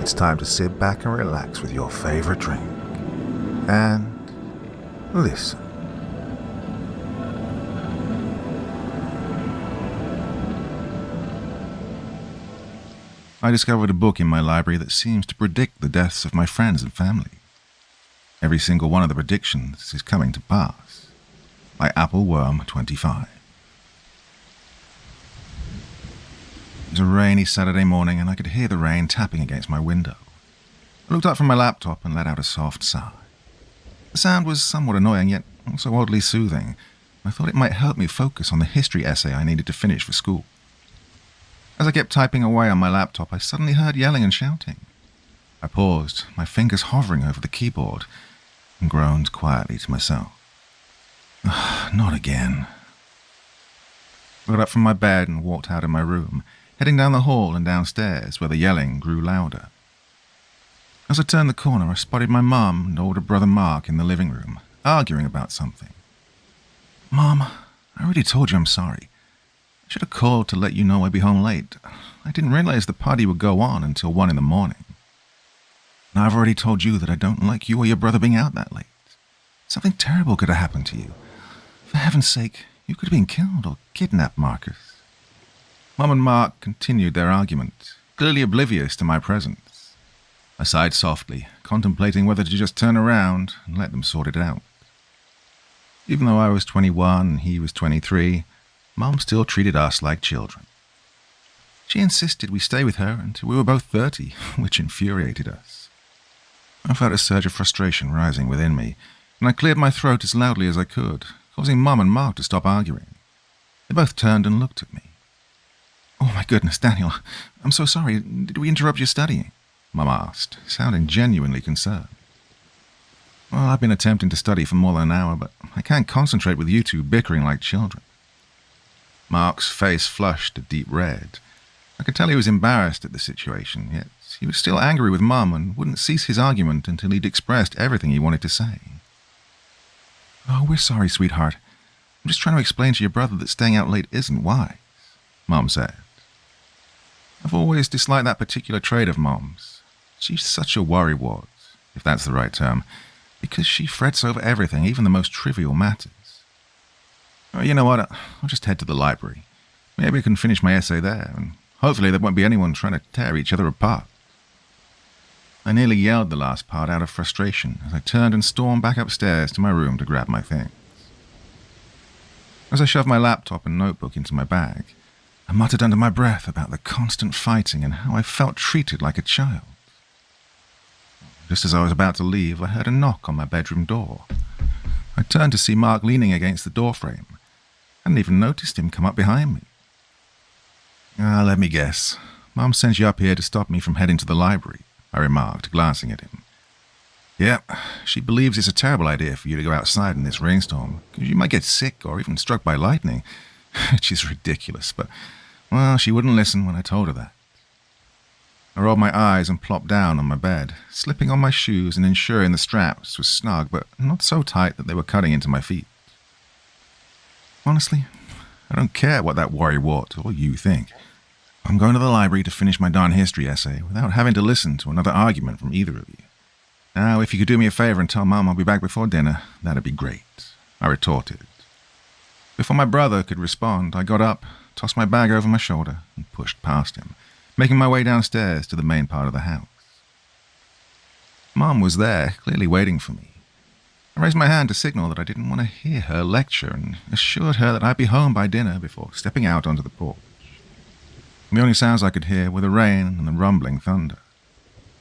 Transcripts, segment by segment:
it's time to sit back and relax with your favorite drink and listen. I discovered a book in my library that seems to predict the deaths of my friends and family. Every single one of the predictions is coming to pass. By Appleworm 25. It was a rainy Saturday morning and I could hear the rain tapping against my window. I looked up from my laptop and let out a soft sigh. The sound was somewhat annoying, yet also oddly soothing. I thought it might help me focus on the history essay I needed to finish for school. As I kept typing away on my laptop, I suddenly heard yelling and shouting. I paused, my fingers hovering over the keyboard, and groaned quietly to myself. Not again. I got up from my bed and walked out of my room, heading down the hall and downstairs where the yelling grew louder. As I turned the corner, I spotted my mum and older brother Mark in the living room, arguing about something. "Mom, I already told you I'm sorry. I should have called to let you know I'd be home late. I didn't realize the party would go on until 1 in the morning. Now I've already told you that I don't like you or your brother being out that late. Something terrible could have happened to you. For heaven's sake, you could have been killed or kidnapped, Marcus." Mum and Mark continued their argument, clearly oblivious to my presence. I sighed softly, contemplating whether to just turn around and let them sort it out. Even though I was 21 and he was 23, Mum still treated us like children. She insisted we stay with her until we were both 30, which infuriated us. I felt a surge of frustration rising within me, and I cleared my throat as loudly as I could, causing Mum and Mark to stop arguing. They both turned and looked at me. "Oh my goodness, Daniel, I'm so sorry. Did we interrupt your studying?" Mum asked, sounding genuinely concerned. "Well, I've been attempting to study for more than an hour, but I can't concentrate with you two bickering like children." Mark's face flushed a deep red. I could tell he was embarrassed at the situation, yet he was still angry with Mum and wouldn't cease his argument until he'd expressed everything he wanted to say. "Oh, we're sorry, sweetheart. I'm just trying to explain to your brother that staying out late isn't wise," Mum said. I've always disliked that particular trait of Mom's. She's such a worrywart, if that's the right term, because she frets over everything, even the most trivial matters. "Oh, you know what? I'll just head to the library. Maybe I can finish my essay there, and hopefully there won't be anyone trying to tear each other apart." I nearly yelled the last part out of frustration as I turned and stormed back upstairs to my room to grab my things. As I shoved my laptop and notebook into my bag, I muttered under my breath about the constant fighting and how I felt treated like a child. Just as I was about to leave, I heard a knock on my bedroom door. I turned to see Mark leaning against the doorframe. I hadn't even noticed him come up behind me. Let me guess. Mum sent you up here to stop me from heading to the library," I remarked, glancing at him. "Yep, she believes it's a terrible idea for you to go outside in this rainstorm, because you might get sick or even struck by lightning," which is ridiculous, but, well, she wouldn't listen when I told her that. I rolled my eyes and plopped down on my bed, slipping on my shoes and ensuring the straps were snug, but not so tight that they were cutting into my feet. Honestly, I don't care what that worrywart or you think. I'm going to the library to finish my darn history essay without having to listen to another argument from either of you. Now, if you could do me a favor and tell Mum I'll be back before dinner, that'd be great," I retorted. Before my brother could respond, I got up, tossed my bag over my shoulder, and pushed past him, making my way downstairs to the main part of the house. Mum was there, clearly waiting for me. I raised my hand to signal that I didn't want to hear her lecture and assured her that I'd be home by dinner before stepping out onto the porch. The only sounds I could hear were the rain and the rumbling thunder.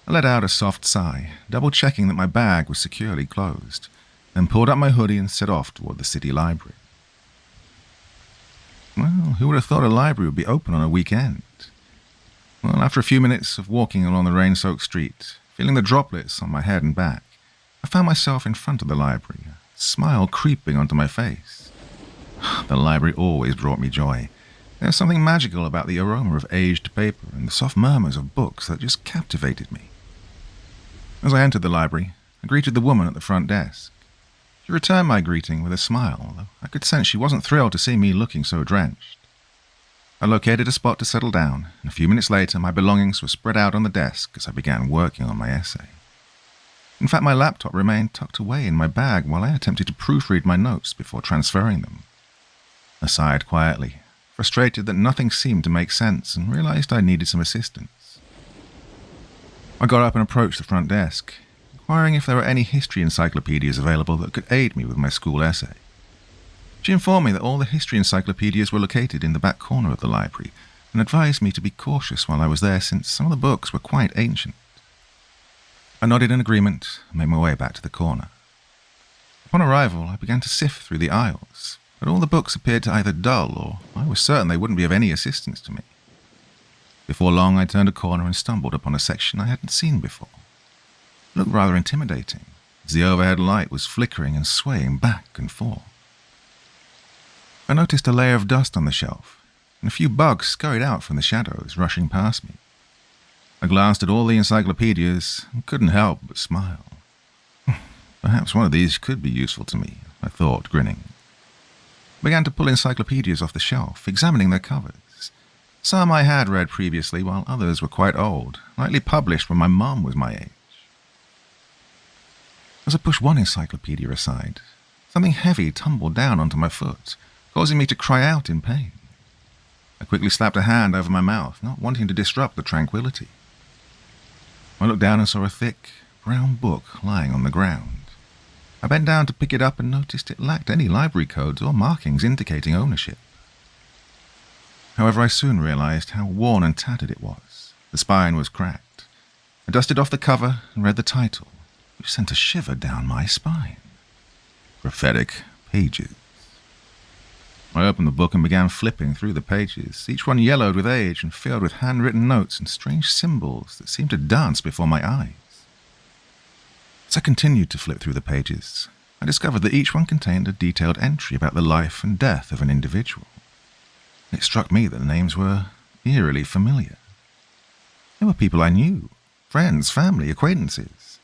I let out a soft sigh, double-checking that my bag was securely closed, then pulled up my hoodie and set off toward the city library. Well, who would have thought a library would be open on a weekend? Well, after a few minutes of walking along the rain-soaked street, feeling the droplets on my head and back, I found myself in front of the library, a smile creeping onto my face. The library always brought me joy. There was something magical about the aroma of aged paper and the soft murmurs of books that just captivated me. As I entered the library, I greeted the woman at the front desk. She returned my greeting with a smile, though I could sense she wasn't thrilled to see me looking so drenched. I located a spot to settle down, and a few minutes later my belongings were spread out on the desk as I began working on my essay. In fact, my laptop remained tucked away in my bag while I attempted to proofread my notes before transferring them. I sighed quietly, frustrated that nothing seemed to make sense, and realized I needed some assistance. I got up and approached the front desk, inquiring if there were any history encyclopedias available that could aid me with my school essay. She informed me that all the history encyclopedias were located in the back corner of the library, and advised me to be cautious while I was there since some of the books were quite ancient. I nodded in agreement and made my way back to the corner. Upon arrival, I began to sift through the aisles, but all the books appeared to either dull or I was certain they wouldn't be of any assistance to me. Before long, I turned a corner and stumbled upon a section I hadn't seen before. It looked rather intimidating, as the overhead light was flickering and swaying back and forth. I noticed a layer of dust on the shelf, and a few bugs scurried out from the shadows, rushing past me. I glanced at all the encyclopedias and couldn't help but smile. Perhaps one of these could be useful to me, I thought, grinning. I began to pull encyclopedias off the shelf, examining their covers. Some I had read previously, while others were quite old, likely published when my mum was my age. As I pushed one encyclopedia aside, something heavy tumbled down onto my foot, causing me to cry out in pain. I quickly slapped a hand over my mouth, not wanting to disrupt the tranquility. I looked down and saw a thick, brown book lying on the ground. I bent down to pick it up and noticed it lacked any library codes or markings indicating ownership. However, I soon realized how worn and tattered it was. The spine was cracked. I dusted off the cover and read the title, which sent a shiver down my spine. Prophetic Pages. I opened the book and began flipping through the pages, each one yellowed with age and filled with handwritten notes and strange symbols that seemed to dance before my eyes. As I continued to flip through the pages, I discovered that each one contained a detailed entry about the life and death of an individual. It struck me that the names were eerily familiar. They were people I knew, friends, family, acquaintances.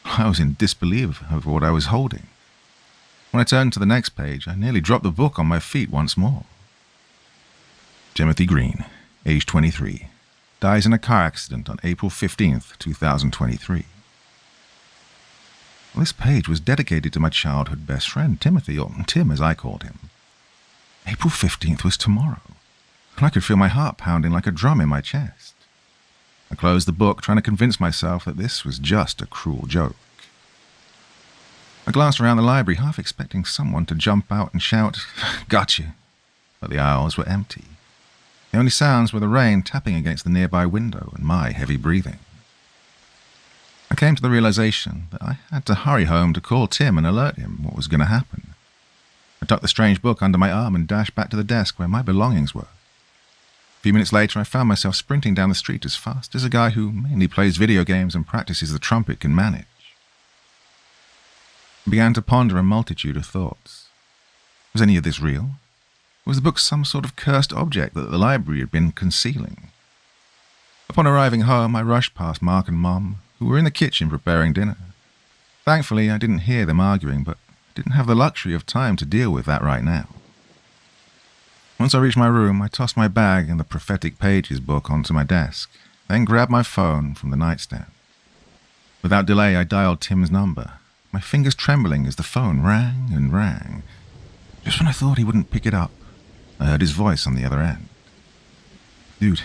I was in disbelief over what I was holding. When I turned to the next page, I nearly dropped the book on my feet once more. Timothy Green, age 23, dies in a car accident on April 15th, 2023. Well, this page was dedicated to my childhood best friend, Timothy, or Tim as I called him. April 15th was tomorrow, and I could feel my heart pounding like a drum in my chest. I closed the book, trying to convince myself that this was just a cruel joke. I glanced around the library, half expecting someone to jump out and shout, "Gotcha!" But the aisles were empty. The only sounds were the rain tapping against the nearby window and my heavy breathing. I came to the realization that I had to hurry home to call Tim and alert him what was going to happen. I tucked the strange book under my arm and dashed back to the desk where my belongings were. A few minutes later, I found myself sprinting down the street as fast as a guy who mainly plays video games and practices the trumpet can manage. I began to ponder a multitude of thoughts. Was any of this real? Was the book some sort of cursed object that the library had been concealing? Upon arriving home, I rushed past Mark and Mom, who were in the kitchen preparing dinner. Thankfully, I didn't hear them arguing, but didn't have the luxury of time to deal with that right now. Once I reached my room, I tossed my bag and the Prophetic Pages book onto my desk, then grabbed my phone from the nightstand. Without delay, I dialed Tim's number, my fingers trembling as the phone rang and rang. Just when I thought he wouldn't pick it up, I heard his voice on the other end. "Dude,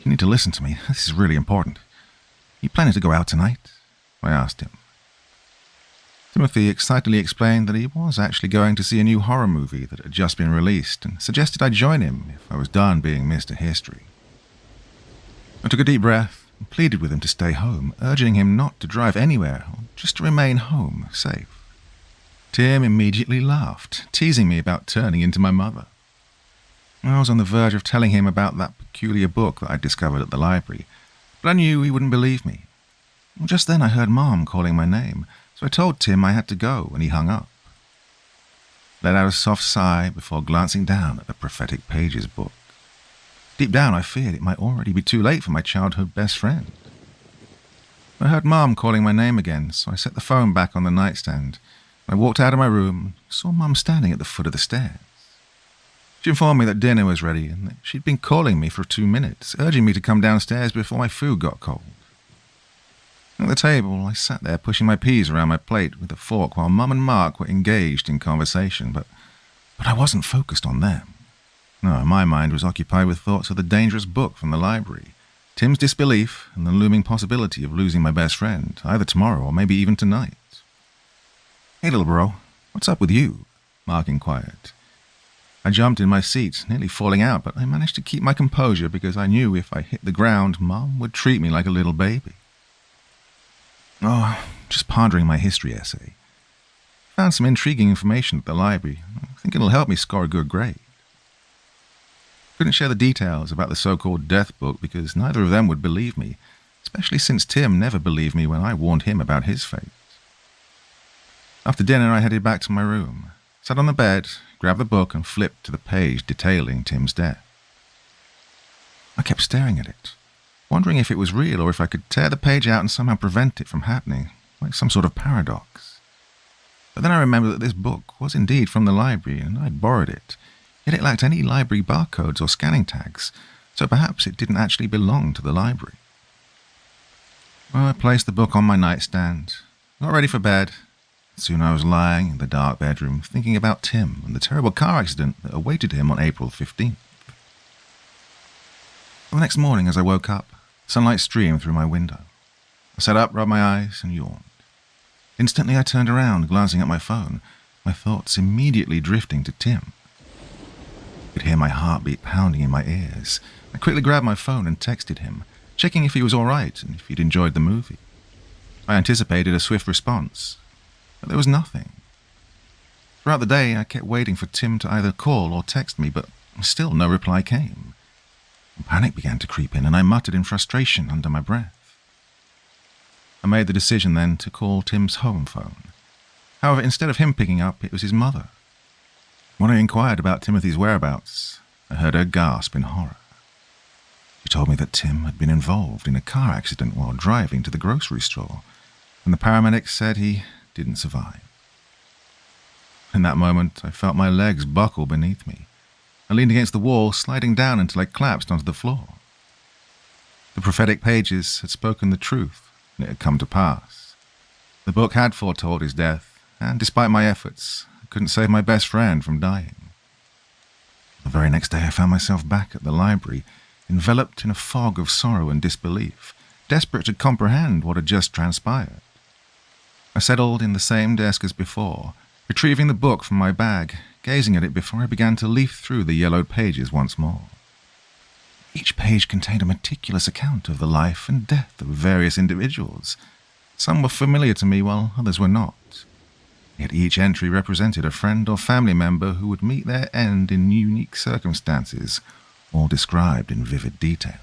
you need to listen to me. This is really important. You planning to go out tonight?" I asked him. Timothy excitedly explained that he was actually going to see a new horror movie that had just been released and suggested I join him if I was done being Mr. History. I took a deep breath and pleaded with him to stay home, urging him not to drive anywhere, or just to remain home, safe. Tim immediately laughed, teasing me about turning into my mother. I was on the verge of telling him about that peculiar book that I'd discovered at the library, but I knew he wouldn't believe me. Just then I heard Mom calling my name, so I told Tim I had to go, and he hung up. Let out a soft sigh before glancing down at the Prophetic Pages book. Deep down, I feared it might already be too late for my childhood best friend. I heard Mom calling my name again, so I set the phone back on the nightstand. I walked out of my room and saw Mum standing at the foot of the stairs. She informed me that dinner was ready and that she'd been calling me for 2 minutes, urging me to come downstairs before my food got cold. At the table, I sat there pushing my peas around my plate with a fork while Mum and Mark were engaged in conversation, but I wasn't focused on them. No, my mind was occupied with thoughts of the dangerous book from the library, Tim's disbelief, and the looming possibility of losing my best friend, either tomorrow or maybe even tonight. "Hey, little bro, what's up with you?" Mark inquired. I jumped in my seat, nearly falling out, but I managed to keep my composure because I knew if I hit the ground, Mum would treat me like a little baby. "Oh, just pondering my history essay. Found some intriguing information at the library. I think it'll help me score a good grade." Couldn't share the details about the so-called death book because neither of them would believe me, especially since Tim never believed me when I warned him about his fate. After dinner, I headed back to my room, sat on the bed, grabbed the book and flipped to the page detailing Tim's death. I kept staring at it, wondering if it was real or if I could tear the page out and somehow prevent it from happening, like some sort of paradox. But then I remembered that this book was indeed from the library and I'd borrowed it, yet it lacked any library barcodes or scanning tags, so perhaps it didn't actually belong to the library. Well, I placed the book on my nightstand, got ready for bed. Soon I was lying in the dark bedroom thinking about Tim and the terrible car accident that awaited him on April 15th. The next morning as I woke up, sunlight streamed through my window. I sat up, rubbed my eyes, and yawned. Instantly I turned around, glancing at my phone, my thoughts immediately drifting to Tim. I could hear my heartbeat pounding in my ears. I quickly grabbed my phone and texted him, checking if he was all right and if he'd enjoyed the movie. I anticipated a swift response, but there was nothing. Throughout the day, I kept waiting for Tim to either call or text me, but still no reply came. Panic began to creep in, and I muttered in frustration under my breath. I made the decision then to call Tim's home phone. However, instead of him picking up, it was his mother. When I inquired about Timothy's whereabouts, I heard her gasp in horror. She told me that Tim had been involved in a car accident while driving to the grocery store, and the paramedics said he didn't survive. In that moment, I felt my legs buckle beneath me. I leaned against the wall, sliding down until I collapsed onto the floor. The prophetic pages had spoken the truth, and it had come to pass. The book had foretold his death, and despite my efforts, I couldn't save my best friend from dying. The very next day, I found myself back at the library, enveloped in a fog of sorrow and disbelief, desperate to comprehend what had just transpired. I settled in the same desk as before, retrieving the book from my bag, gazing at it before I began to leaf through the yellowed pages once more. Each page contained a meticulous account of the life and death of various individuals. Some were familiar to me while others were not. Yet each entry represented a friend or family member who would meet their end in unique circumstances, all described in vivid detail.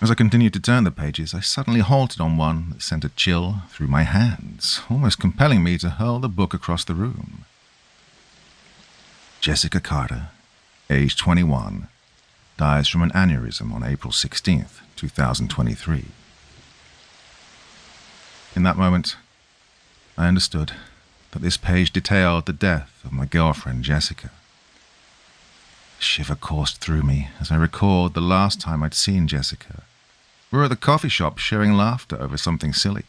As I continued to turn the pages, I suddenly halted on one that sent a chill through my hands, almost compelling me to hurl the book across the room. Jessica Carter, age 21, dies from an aneurysm on April 16th, 2023. In that moment, I understood that this page detailed the death of my girlfriend, Jessica. A shiver coursed through me as I recalled the last time I'd seen Jessica. We were at the coffee shop sharing laughter over something silly.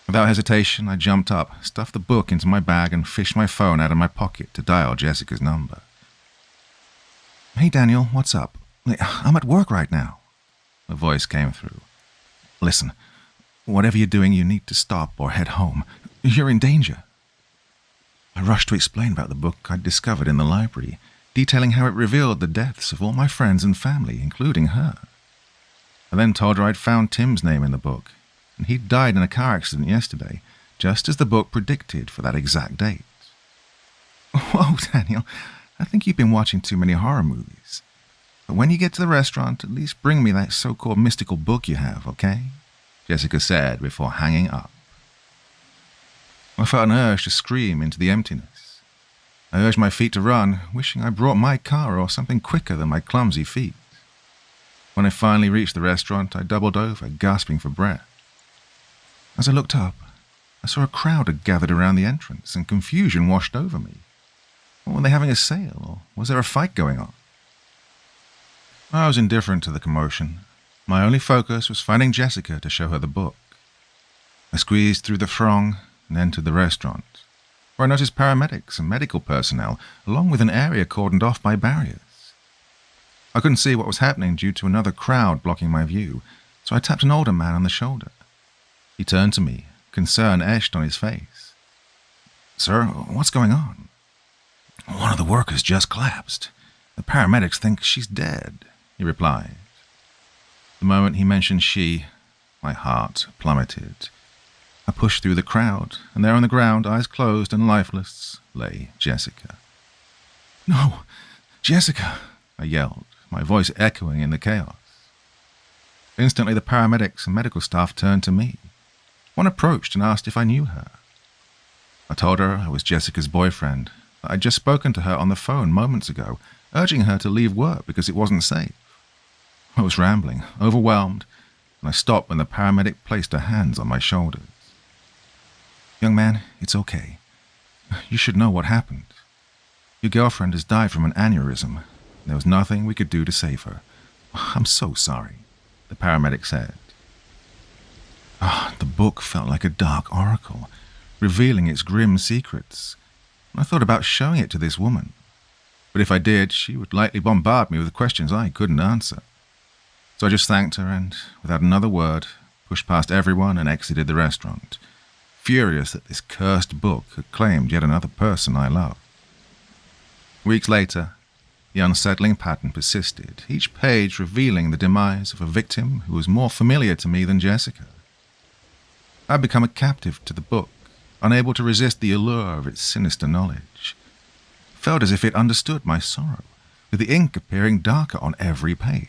Without hesitation, I jumped up, stuffed the book into my bag, and fished my phone out of my pocket to dial Jessica's number. "Hey, Daniel, what's up? I'm at work right now." A voice came through. "Listen, whatever you're doing, you need to stop or head home. You're in danger." I rushed to explain about the book I'd discovered in the library, detailing how it revealed the deaths of all my friends and family, including her. I then told her I'd found Tim's name in the book, and he'd died in a car accident yesterday, just as the book predicted for that exact date. "Whoa, Daniel, I think you've been watching too many horror movies. But when you get to the restaurant, at least bring me that so-called mystical book you have, okay?" Jessica said before hanging up. I felt an urge to scream into the emptiness. I urged my feet to run, wishing I brought my car or something quicker than my clumsy feet. When I finally reached the restaurant, I doubled over, gasping for breath. As I looked up, I saw a crowd had gathered around the entrance, and confusion washed over me. Were they having a sale, or was there a fight going on? I was indifferent to the commotion. My only focus was finding Jessica to show her the book. I squeezed through the throng and entered the restaurant, where I noticed paramedics and medical personnel, along with an area cordoned off by barriers. I couldn't see what was happening due to another crowd blocking my view, so I tapped an older man on the shoulder. He turned to me, concern etched on his face. "Sir, what's going on?" "One of the workers just collapsed. The paramedics think she's dead," he replied. The moment he mentioned she, my heart plummeted. I pushed through the crowd, and there on the ground, eyes closed and lifeless, lay Jessica. "No, Jessica!" I yelled, my voice echoing in the chaos. Instantly, the paramedics and medical staff turned to me. One approached and asked if I knew her. I told her I was Jessica's boyfriend, that I'd just spoken to her on the phone moments ago, urging her to leave work because it wasn't safe. I was rambling, overwhelmed, and I stopped when the paramedic placed her hands on my shoulders. "Young man, it's okay. You should know what happened. Your girlfriend has died from an aneurysm. There was nothing we could do to save her. I'm so sorry," the paramedic said. The book felt like a dark oracle, revealing its grim secrets. I thought about showing it to this woman. But if I did, she would likely bombard me with questions I couldn't answer. So I just thanked her and, without another word, pushed past everyone and exited the restaurant, furious that this cursed book had claimed yet another person I loved. Weeks later, the unsettling pattern persisted, each page revealing the demise of a victim who was more familiar to me than Jessica. I'd become a captive to the book, unable to resist the allure of its sinister knowledge. It felt as if it understood my sorrow, with the ink appearing darker on every page.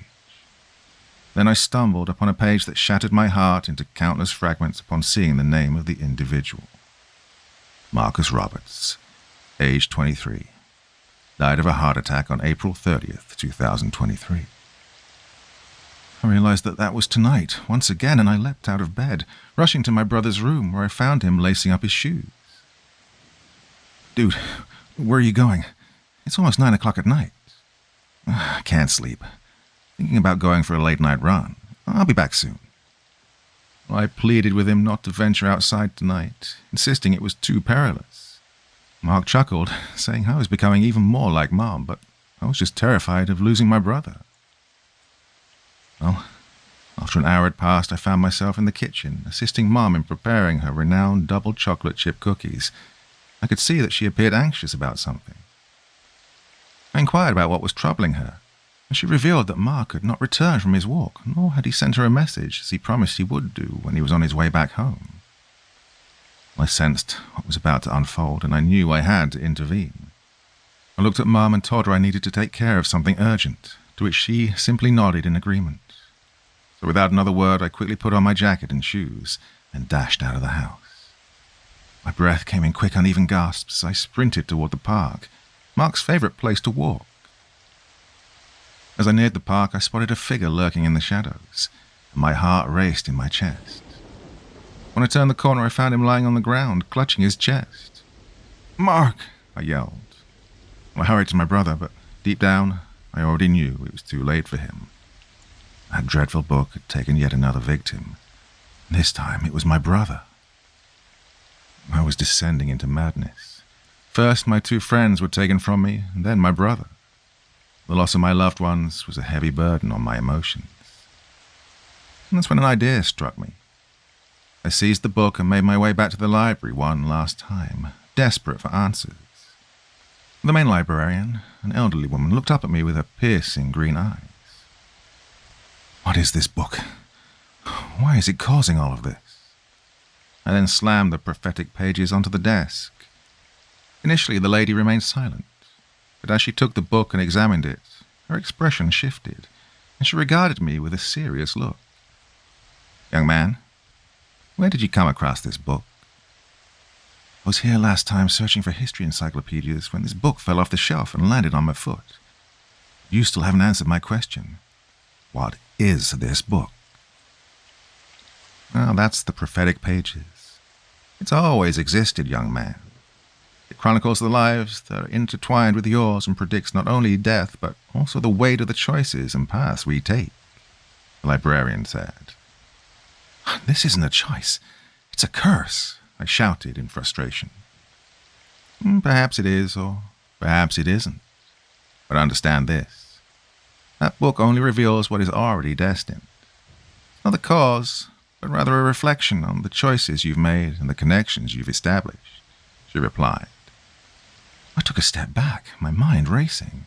Then I stumbled upon a page that shattered my heart into countless fragments upon seeing the name of the individual. Marcus Roberts, age 23. Died of a heart attack on April 30th, 2023. I realized that was tonight, once again, and I leapt out of bed, rushing to my brother's room, where I found him lacing up his shoes. "Dude, where are you going? It's almost 9 o'clock at night." "I can't sleep. Thinking about going for a late-night run. I'll be back soon." I pleaded with him not to venture outside tonight, insisting it was too perilous. Mark chuckled, saying I was becoming even more like Mom, but I was just terrified of losing my brother. Well, after an hour had passed, I found myself in the kitchen, assisting Mom in preparing her renowned double chocolate chip cookies. I could see that she appeared anxious about something. I inquired about what was troubling her, and she revealed that Mark had not returned from his walk, nor had he sent her a message as he promised he would do when he was on his way back home. I sensed what was about to unfold, and I knew I had to intervene. I looked at Mom and told her I needed to take care of something urgent, to which she simply nodded in agreement. So without another word, I quickly put on my jacket and shoes and dashed out of the house. My breath came in quick, uneven gasps as I sprinted toward the park, Mark's favorite place to walk. As I neared the park, I spotted a figure lurking in the shadows, and my heart raced in my chest. When I turned the corner, I found him lying on the ground, clutching his chest. "Mark!" I yelled. I hurried to my brother, but deep down, I already knew it was too late for him. That dreadful book had taken yet another victim. This time, it was my brother. I was descending into madness. First, my 2 friends were taken from me, and then my brother. The loss of my loved ones was a heavy burden on my emotions. And that's when an idea struck me. I seized the book and made my way back to the library one last time, desperate for answers. The main librarian, an elderly woman, looked up at me with her piercing green eyes. "What is this book? Why is it causing all of this?" I then slammed the prophetic pages onto the desk. Initially, the lady remained silent, but as she took the book and examined it, her expression shifted, and she regarded me with a serious look. "Young man, where did you come across this book?" "I was here last time searching for history encyclopedias when this book fell off the shelf and landed on my foot. You still haven't answered my question. What is this book?" "Well, that's the prophetic pages. It's always existed, young man. It chronicles the lives that are intertwined with yours and predicts not only death, but also the weight of the choices and paths we take," the librarian said. "This isn't a choice. It's a curse," I shouted in frustration. Perhaps it is, or perhaps it isn't. But understand this. That book only reveals what is already destined. Not the cause, but rather a reflection on the choices you've made and the connections you've established," she replied. I took a step back, my mind racing.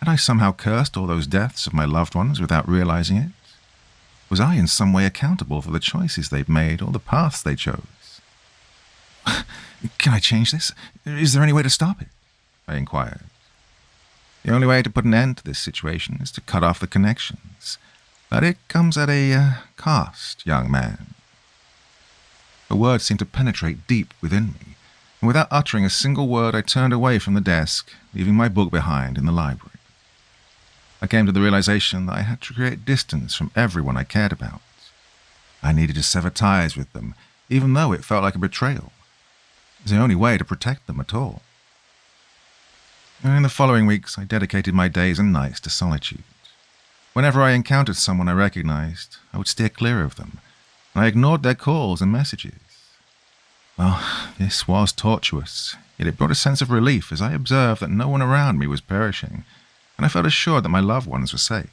Had I somehow cursed all those deaths of my loved ones without realizing it? Was I in some way accountable for the choices they'd made or the paths they chose? "Can I change this? Is there any way to stop it?" I inquired. "The only way to put an end to this situation is to cut off the connections. But it comes at a cost, young man." Her words seemed to penetrate deep within me, and without uttering a single word I turned away from the desk, leaving my book behind in the library. I came to the realization that I had to create distance from everyone I cared about. I needed to sever ties with them, even though it felt like a betrayal. It was the only way to protect them at all. In the following weeks, I dedicated my days and nights to solitude. Whenever I encountered someone I recognized, I would steer clear of them, and I ignored their calls and messages. Well, this was tortuous, yet it brought a sense of relief as I observed that no one around me was perishing, and I felt assured that my loved ones were safe.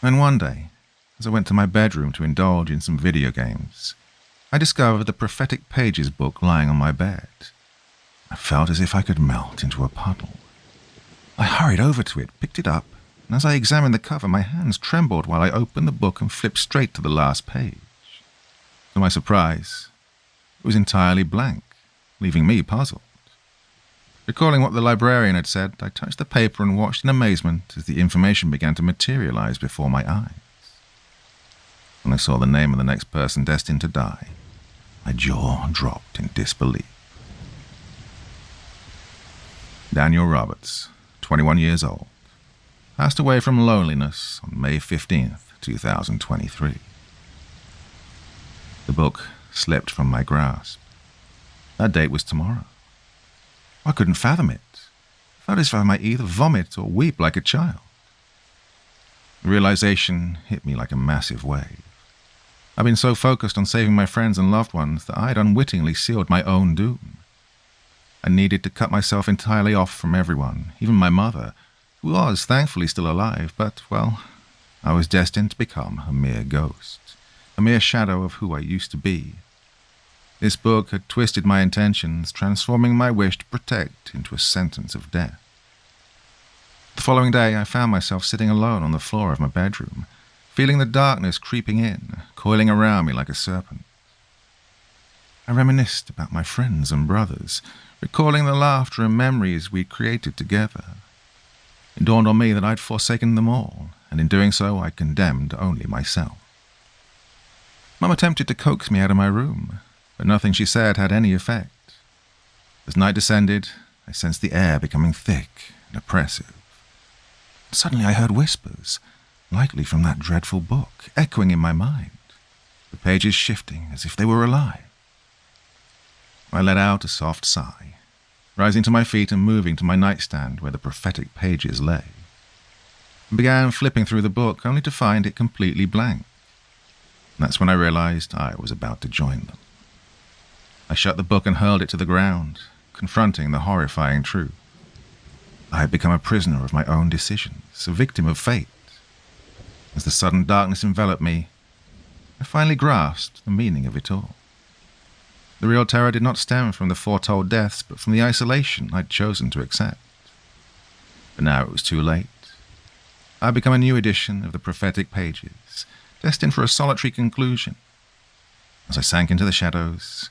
And one day, as I went to my bedroom to indulge in some video games, I discovered the Prophetic Pages book lying on my bed. I felt as if I could melt into a puddle. I hurried over to it, picked it up, and as I examined the cover, my hands trembled while I opened the book and flipped straight to the last page. To my surprise, it was entirely blank, leaving me puzzled. Recalling what the librarian had said, I touched the paper and watched in amazement as the information began to materialize before my eyes. When I saw the name of the next person destined to die, my jaw dropped in disbelief. Daniel Roberts, 21 years old, passed away from loneliness on May 15th, 2023. The book slipped from my grasp. That date was tomorrow. I couldn't fathom it. I felt as if I might either vomit or weep like a child. The realization hit me like a massive wave. I'd been so focused on saving my friends and loved ones that I had unwittingly sealed my own doom. I needed to cut myself entirely off from everyone, even my mother, who was thankfully still alive, but, well, I was destined to become a mere ghost, a mere shadow of who I used to be. This book had twisted my intentions, transforming my wish to protect into a sentence of death. The following day, I found myself sitting alone on the floor of my bedroom, feeling the darkness creeping in, coiling around me like a serpent. I reminisced about my friends and brothers, recalling the laughter and memories we'd created together. It dawned on me that I'd forsaken them all, and in doing so I condemned only myself. Mum attempted to coax me out of my room, but nothing she said had any effect. As night descended, I sensed the air becoming thick and oppressive. Suddenly I heard whispers, likely from that dreadful book, echoing in my mind, the pages shifting as if they were alive. I let out a soft sigh, rising to my feet and moving to my nightstand where the prophetic pages lay. I began flipping through the book, only to find it completely blank. And that's when I realized I was about to join them. I shut the book and hurled it to the ground, confronting the horrifying truth. I had become a prisoner of my own decisions, a victim of fate. As the sudden darkness enveloped me, I finally grasped the meaning of it all. The real terror did not stem from the foretold deaths, but from the isolation I'd chosen to accept. But now it was too late. I had become a new edition of the prophetic pages, destined for a solitary conclusion. As I sank into the shadows,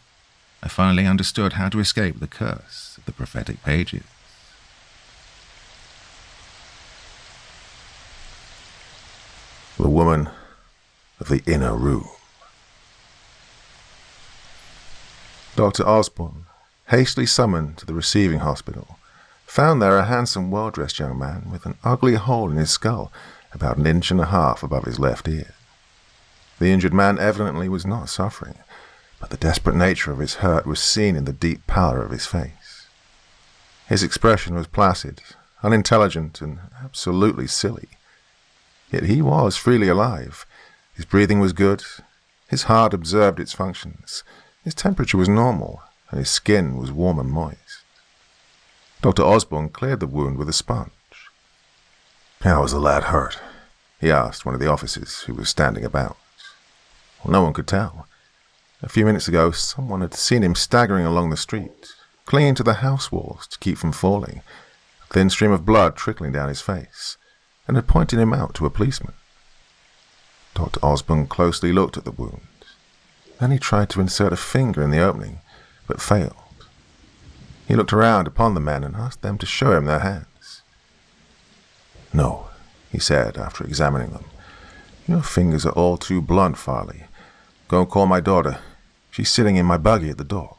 I finally understood how to escape the curse of the prophetic pages. The woman of the inner room. Dr. Osborne, hastily summoned to the receiving hospital, found there a handsome, well-dressed young man with an ugly hole in his skull about 1.5 inches above his left ear. The injured man evidently was not suffering, but the desperate nature of his hurt was seen in the deep pallor of his face. His expression was placid, unintelligent, and absolutely silly. Yet he was freely alive. His breathing was good, his heart observed its functions, his temperature was normal, and his skin was warm and moist. Dr. Osborne cleared the wound with a sponge. "How was the lad hurt?" he asked one of the officers who was standing about. Well, no one could tell. A few minutes ago, someone had seen him staggering along the street, clinging to the house walls to keep from falling, a thin stream of blood trickling down his face, and had pointed him out to a policeman. Dr. Osborne closely looked at the wound. Then he tried to insert a finger in the opening, but failed. He looked around upon the men and asked them to show him their hands. "No," he said after examining them. "Your fingers are all too blunt, Farley. Go and call my daughter. She's sitting in my buggy at the door."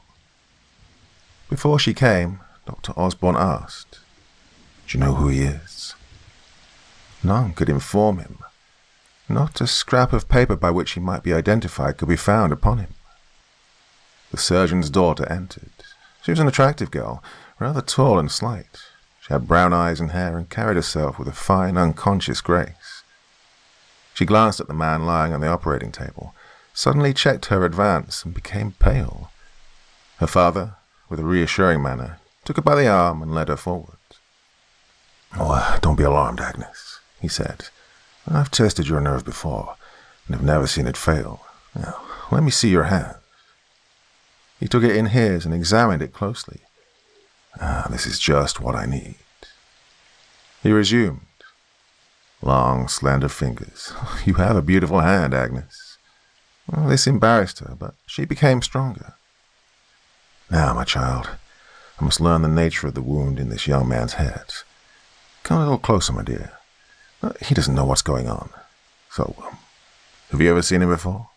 Before she came, Dr. Osborne asked, "Do you know who he is?" None could inform him. Not a scrap of paper by which he might be identified could be found upon him. The surgeon's daughter entered. She was an attractive girl, rather tall and slight. She had brown eyes and hair and carried herself with a fine, unconscious grace. She glanced at the man lying on the operating table, suddenly checked her advance, and became pale. Her father, with a reassuring manner, took her by the arm and led her forward. "Oh, don't be alarmed, Agnes," he said. "I've tested your nerve before, and have never seen it fail. Now, let me see your hand." He took it in his and examined it closely. "This is just what I need." He resumed. "Long, slender fingers. You have a beautiful hand, Agnes." Well, this embarrassed her, but she became stronger. "Now, my child, I must learn the nature of the wound in this young man's head. Come a little closer, my dear. He doesn't know what's going on. So, have you ever seen him before?"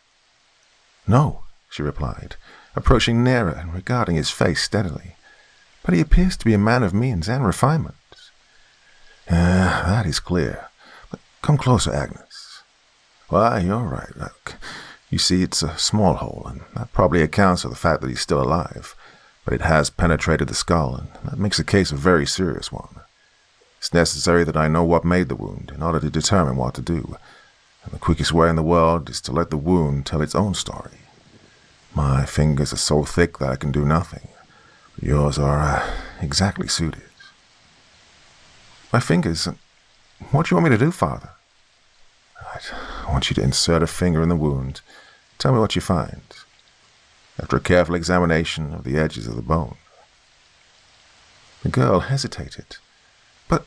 "No," she replied, approaching nearer and regarding his face steadily. "But he appears to be a man of means and refinement." That is clear. But come closer, Agnes." "Why, you're right. Look, you see, it's a small hole, and that probably accounts for the fact that he's still alive. But it has penetrated the skull, and that makes the case a very serious one. It's necessary that I know what made the wound in order to determine what to do, and the quickest way in the world is to let the wound tell its own story. My fingers are so thick that I can do nothing, but yours are exactly suited." "My fingers? What do you want me to do, Father?" "I want you to insert a finger in the wound. Tell me what you find, after a careful examination of the edges of the bone." The girl hesitated. "But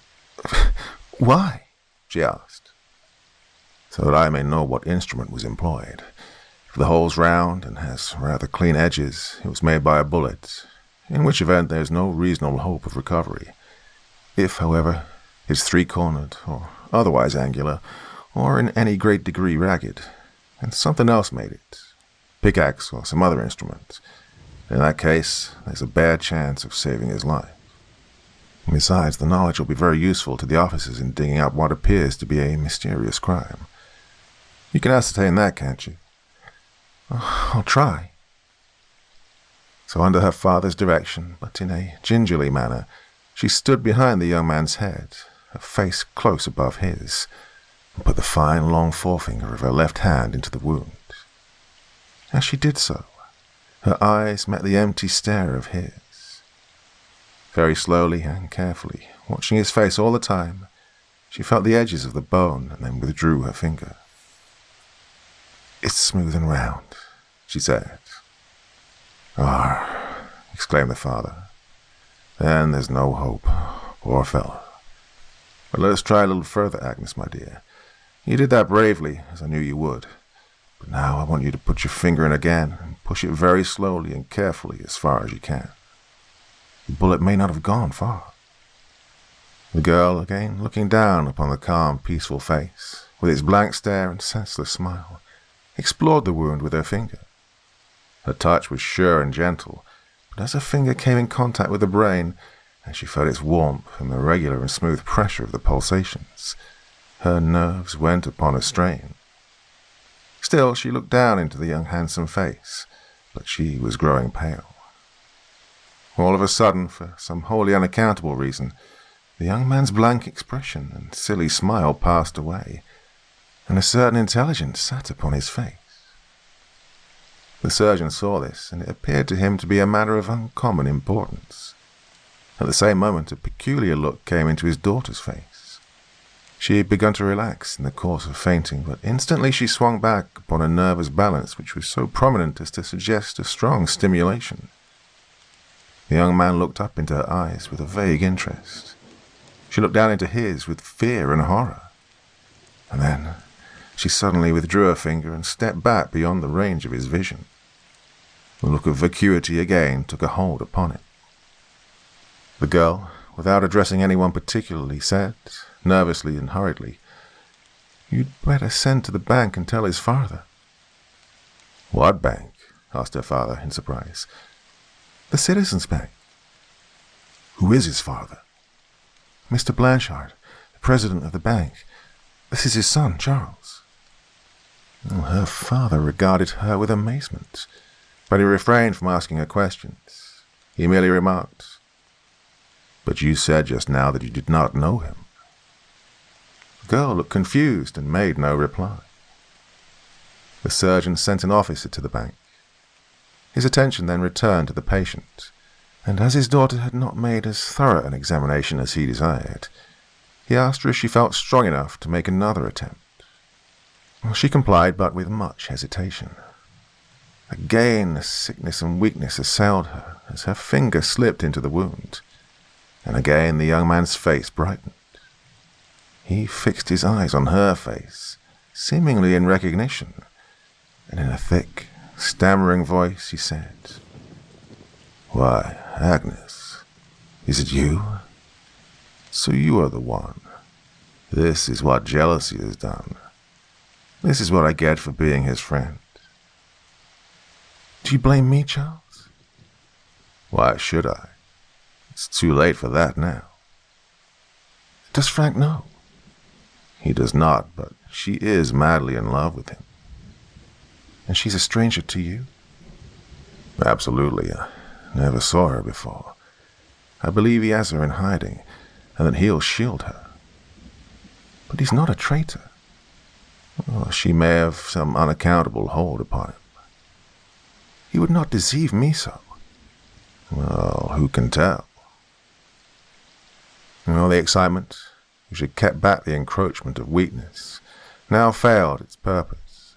why?" she asked. "So that I may know what instrument was employed. If the hole's round and has rather clean edges, it was made by a bullet, in which event there is no reasonable hope of recovery. If, however, it's three-cornered, or otherwise angular, or in any great degree ragged, and something else made it, pickaxe or some other instrument, in that case, there's a bad chance of saving his life. Besides, the knowledge will be very useful to the officers in digging up what appears to be a mysterious crime. You can ascertain that, can't you?" "I'll try." So under her father's direction, but in a gingerly manner, she stood behind the young man's head, her face close above his, and put the fine, long forefinger of her left hand into the wound. As she did so, her eyes met the empty stare of his. Very slowly and carefully, watching his face all the time, she felt the edges of the bone and then withdrew her finger. "It's smooth and round," she said. "Ah," exclaimed the father. "Then there's no hope, poor fellow. But let us try a little further, Agnes, my dear. You did that bravely, as I knew you would. But now I want you to put your finger in again and push it very slowly and carefully as far as you can. The bullet may not have gone far." The girl, again looking down upon the calm, peaceful face, with its blank stare and senseless smile, explored the wound with her finger. Her touch was sure and gentle, but as her finger came in contact with the brain, and she felt its warmth and the regular and smooth pressure of the pulsations, her nerves went upon a strain. Still, she looked down into the young handsome face, but she was growing pale. All of a sudden, for some wholly unaccountable reason, the young man's blank expression and silly smile passed away, and a certain intelligence sat upon his face. The surgeon saw this, and it appeared to him to be a matter of uncommon importance. At the same moment, a peculiar look came into his daughter's face. She had begun to relax in the course of fainting, but instantly she swung back upon a nervous balance which was so prominent as to suggest a strong stimulation. The young man looked up into her eyes with a vague interest. She looked down into his with fear and horror. And then she suddenly withdrew her finger and stepped back beyond the range of his vision. The look of vacuity again took a hold upon it. The girl, without addressing anyone particularly, said, nervously and hurriedly, "You'd better send to the bank and tell his father." "What bank?" asked her father in surprise. "The Citizens' Bank." "Who is his father?" "Mr. Blanchard, the president of the bank. This is his son, Charles." Her father regarded her with amazement, but he refrained from asking her questions. He merely remarked, "But you said just now that you did not know him." The girl looked confused and made no reply. The surgeon sent an officer to the bank. His attention then returned to the patient, and as his daughter had not made as thorough an examination as he desired, he asked her if she felt strong enough to make another attempt. She complied, but with much hesitation. Again, sickness and weakness assailed her as her finger slipped into the wound, and again the young man's face brightened. He fixed his eyes on her face, seemingly in recognition, and in a thick, stammering voice he said, "Why, Agnes, is it you? So you are the one. This is what jealousy has done. This is what I get for being his friend." "Do you blame me, Charles?" "Why should I? It's too late for that now." "Does Frank know?" "He does not, but she is madly in love with him." "And she's a stranger to you?" "Absolutely. I never saw her before. I believe he has her in hiding, and that he'll shield her." "But he's not a traitor." "Oh, she may have some unaccountable hold upon him." "He would not deceive me so." "Well, who can tell?" Well, the excitement, which had kept back the encroachment of weakness, now failed its purpose.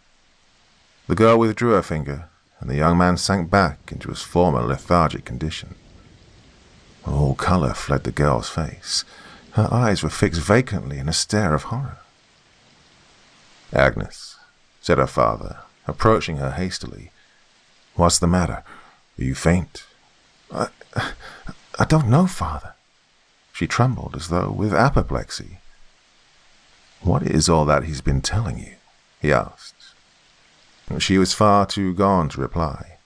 The girl withdrew her finger, and the young man sank back into his former lethargic condition. All colour fled the girl's face. Her eyes were fixed vacantly in a stare of horror. "Agnes," said her father, approaching her hastily, "what's the matter? Are you faint?" I don't know, father." She trembled as though with apoplexy. "What is all that he's been telling you?" he asked. She was far too gone to reply,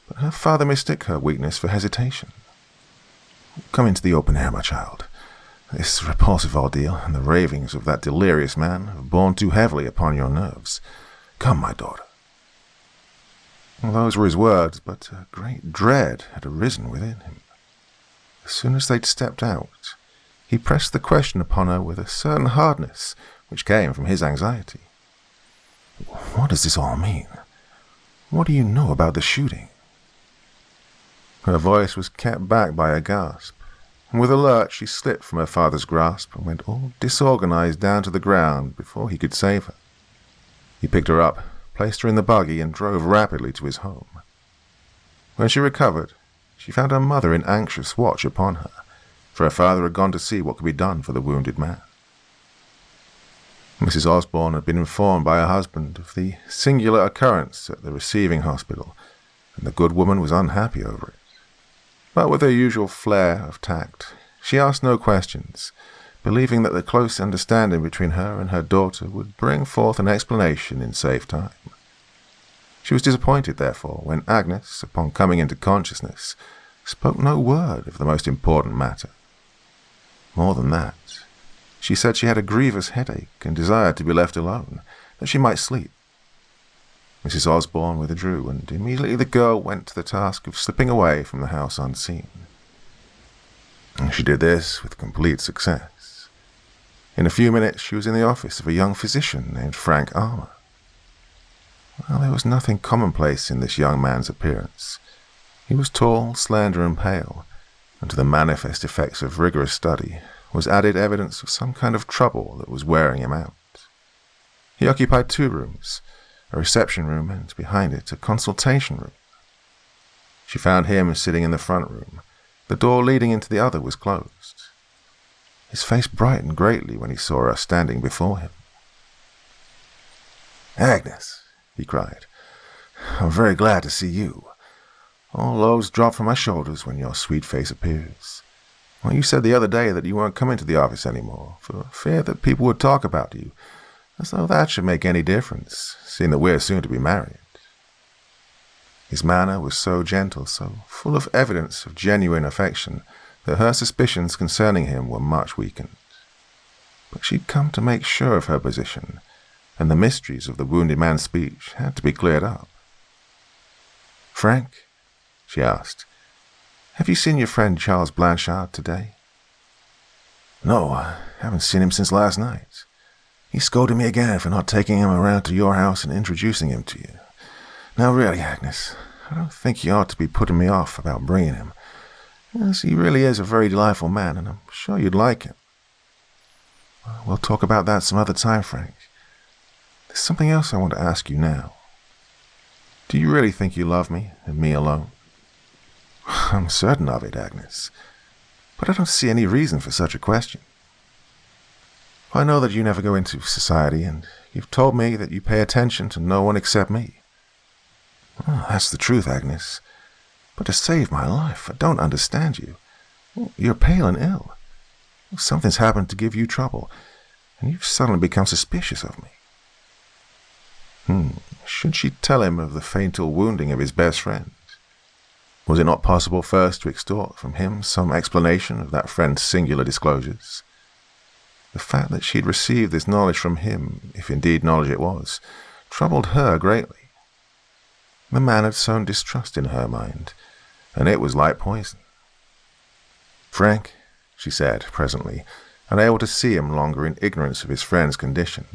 but her father mistook her weakness for hesitation. "Come into the open air, my child. This repulsive ordeal and the ravings of that delirious man have borne too heavily upon your nerves. Come, my daughter." Well, those were his words, but a great dread had arisen within him. As soon as they'd stepped out, he pressed the question upon her with a certain hardness which came from his anxiety. "What does this all mean? What do you know about the shooting?" Her voice was kept back by a gasp, and with a lurch she slipped from her father's grasp and went all disorganized down to the ground before he could save her. He picked her up, placed her in the buggy, and drove rapidly to his home. When she recovered, she found her mother in anxious watch upon her, for her father had gone to see what could be done for the wounded man. Mrs. Osborne had been informed by her husband of the singular occurrence at the receiving hospital, and the good woman was unhappy over it. But with her usual flair of tact, she asked no questions, believing that the close understanding between her and her daughter would bring forth an explanation in safe time. She was disappointed, therefore, when Agnes, upon coming into consciousness, spoke no word of the most important matter. More than that, she said she had a grievous headache and desired to be left alone, that she might sleep. Mrs. Osborne withdrew, and immediately the girl went to the task of slipping away from the house unseen. And she did this with complete success. In a few minutes, she was in the office of a young physician named Frank Armour. Well, there was nothing commonplace in this young man's appearance. He was tall, slender, and pale, and to the manifest effects of rigorous study was added evidence of some kind of trouble that was wearing him out. He occupied 2 rooms, a reception room and, behind it, a consultation room. She found him sitting in the front room. The door leading into the other was closed. His face brightened greatly when he saw her standing before him. "Agnes," he cried, "I'm very glad to see you. All loads drop from my shoulders when your sweet face appears. Well, you said the other day that you weren't coming to the office anymore, for fear that people would talk about you, as though that should make any difference, seeing that we're soon to be married." His manner was so gentle, so full of evidence of genuine affection, that her suspicions concerning him were much weakened. But she'd come to make sure of her position, and the mysteries of the wounded man's speech had to be cleared up. "Frank," she asked, "have you seen your friend Charles Blanchard today?" "No, I haven't seen him since last night. He scolded me again for not taking him around to your house and introducing him to you. Now really, Agnes, I don't think you ought to be putting me off about bringing him. Yes, he really is a very delightful man, and I'm sure you'd like him. We'll talk about that some other time, Frank. There's something else I want to ask you now. Do you really think you love me, and me alone?" "I'm certain of it, Agnes, but I don't see any reason for such a question. I know that you never go into society, and you've told me that you pay attention to no one except me." "Oh, that's the truth, Agnes. But to save my life, I don't understand you. You're pale and ill. Something's happened to give you trouble, and you've suddenly become suspicious of me." Should she tell him of the fatal wounding of his best friend? Was it not possible first to extort from him some explanation of that friend's singular disclosures? The fact that she'd received this knowledge from him, if indeed knowledge it was, troubled her greatly. The man had sown distrust in her mind, and it was like poison. "Frank," she said presently, unable to see him longer in ignorance of his friend's condition,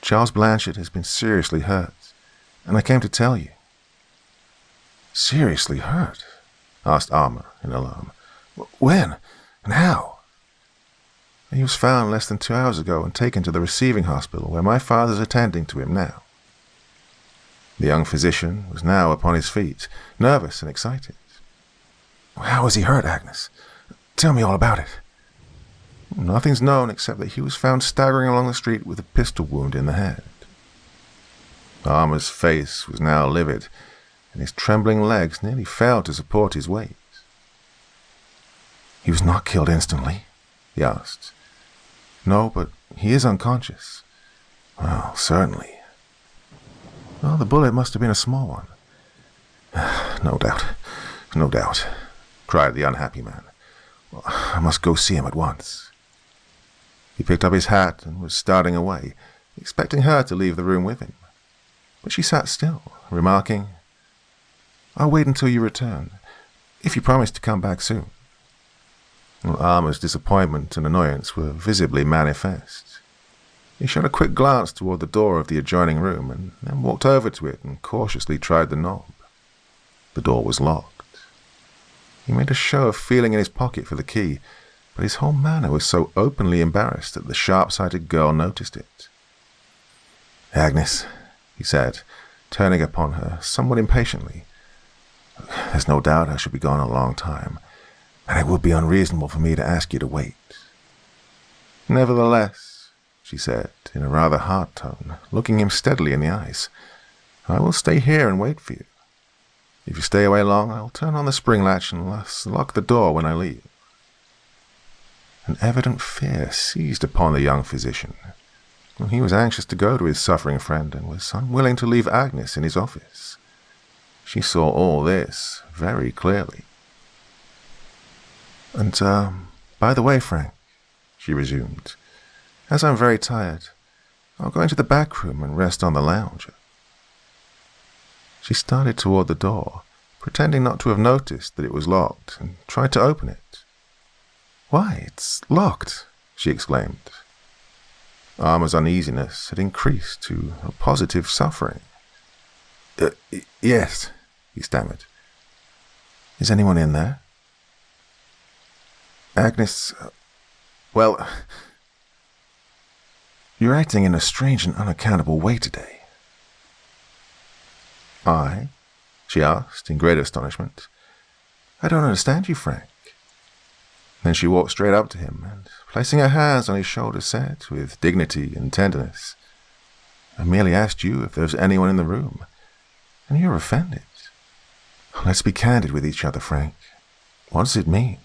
"Charles Blanchard has been seriously hurt, and I came to tell you." "Seriously hurt?" asked Armour in alarm. "When? And how?" "He was found less than 2 hours ago and taken to the receiving hospital, where my father's attending to him now." The young physician was now upon his feet, nervous and excited. "How was he hurt, Agnes? Tell me all about it." "Nothing's known except that he was found staggering along the street with a pistol wound in the head." Armour's face was now livid, and his trembling legs nearly failed to support his weight. "He was not killed instantly?" he asked. "No, but he is unconscious." "Well, certainly." "Well, the bullet must have been a small one." No doubt, cried the unhappy man. "Well, I must go see him at once." He picked up his hat and was starting away, expecting her to leave the room with him. But she sat still, remarking, "I'll wait until you return, if you promise to come back soon." Armour's disappointment and annoyance were visibly manifest. He shot a quick glance toward the door of the adjoining room and then walked over to it and cautiously tried the knob. The door was locked. He made a show of feeling in his pocket for the key, but his whole manner was so openly embarrassed that the sharp-sighted girl noticed it. "Agnes," he said, turning upon her somewhat impatiently, "there's no doubt I should be gone a long time, and it would be unreasonable for me to ask you to wait. Nevertheless," she said, in a rather hard tone, looking him steadily in the eyes, "I will stay here and wait for you. If you stay away long, I'll turn on the spring latch and lock the door when I leave." An evident fear seized upon the young physician. He was anxious to go to his suffering friend and was unwilling to leave Agnes in his office. She saw all this very clearly. "And, by the way, Frank," she resumed, "as I'm very tired, I'll go into the back room and rest on the lounger." She started toward the door, pretending not to have noticed that it was locked, and tried to open it. "Why, it's locked!" she exclaimed. Armour's uneasiness had increased to a positive suffering. Yes," he stammered. "Is anyone in there?" "Agnes, well, you're acting in a strange and unaccountable way today." "I?" she asked in great astonishment. "I don't understand you, Frank." Then she walked straight up to him and, placing her hands on his shoulder, said, with dignity and tenderness, "I merely asked you if there was anyone in the room, and you're offended. Let's be candid with each other, Frank. What does it mean?"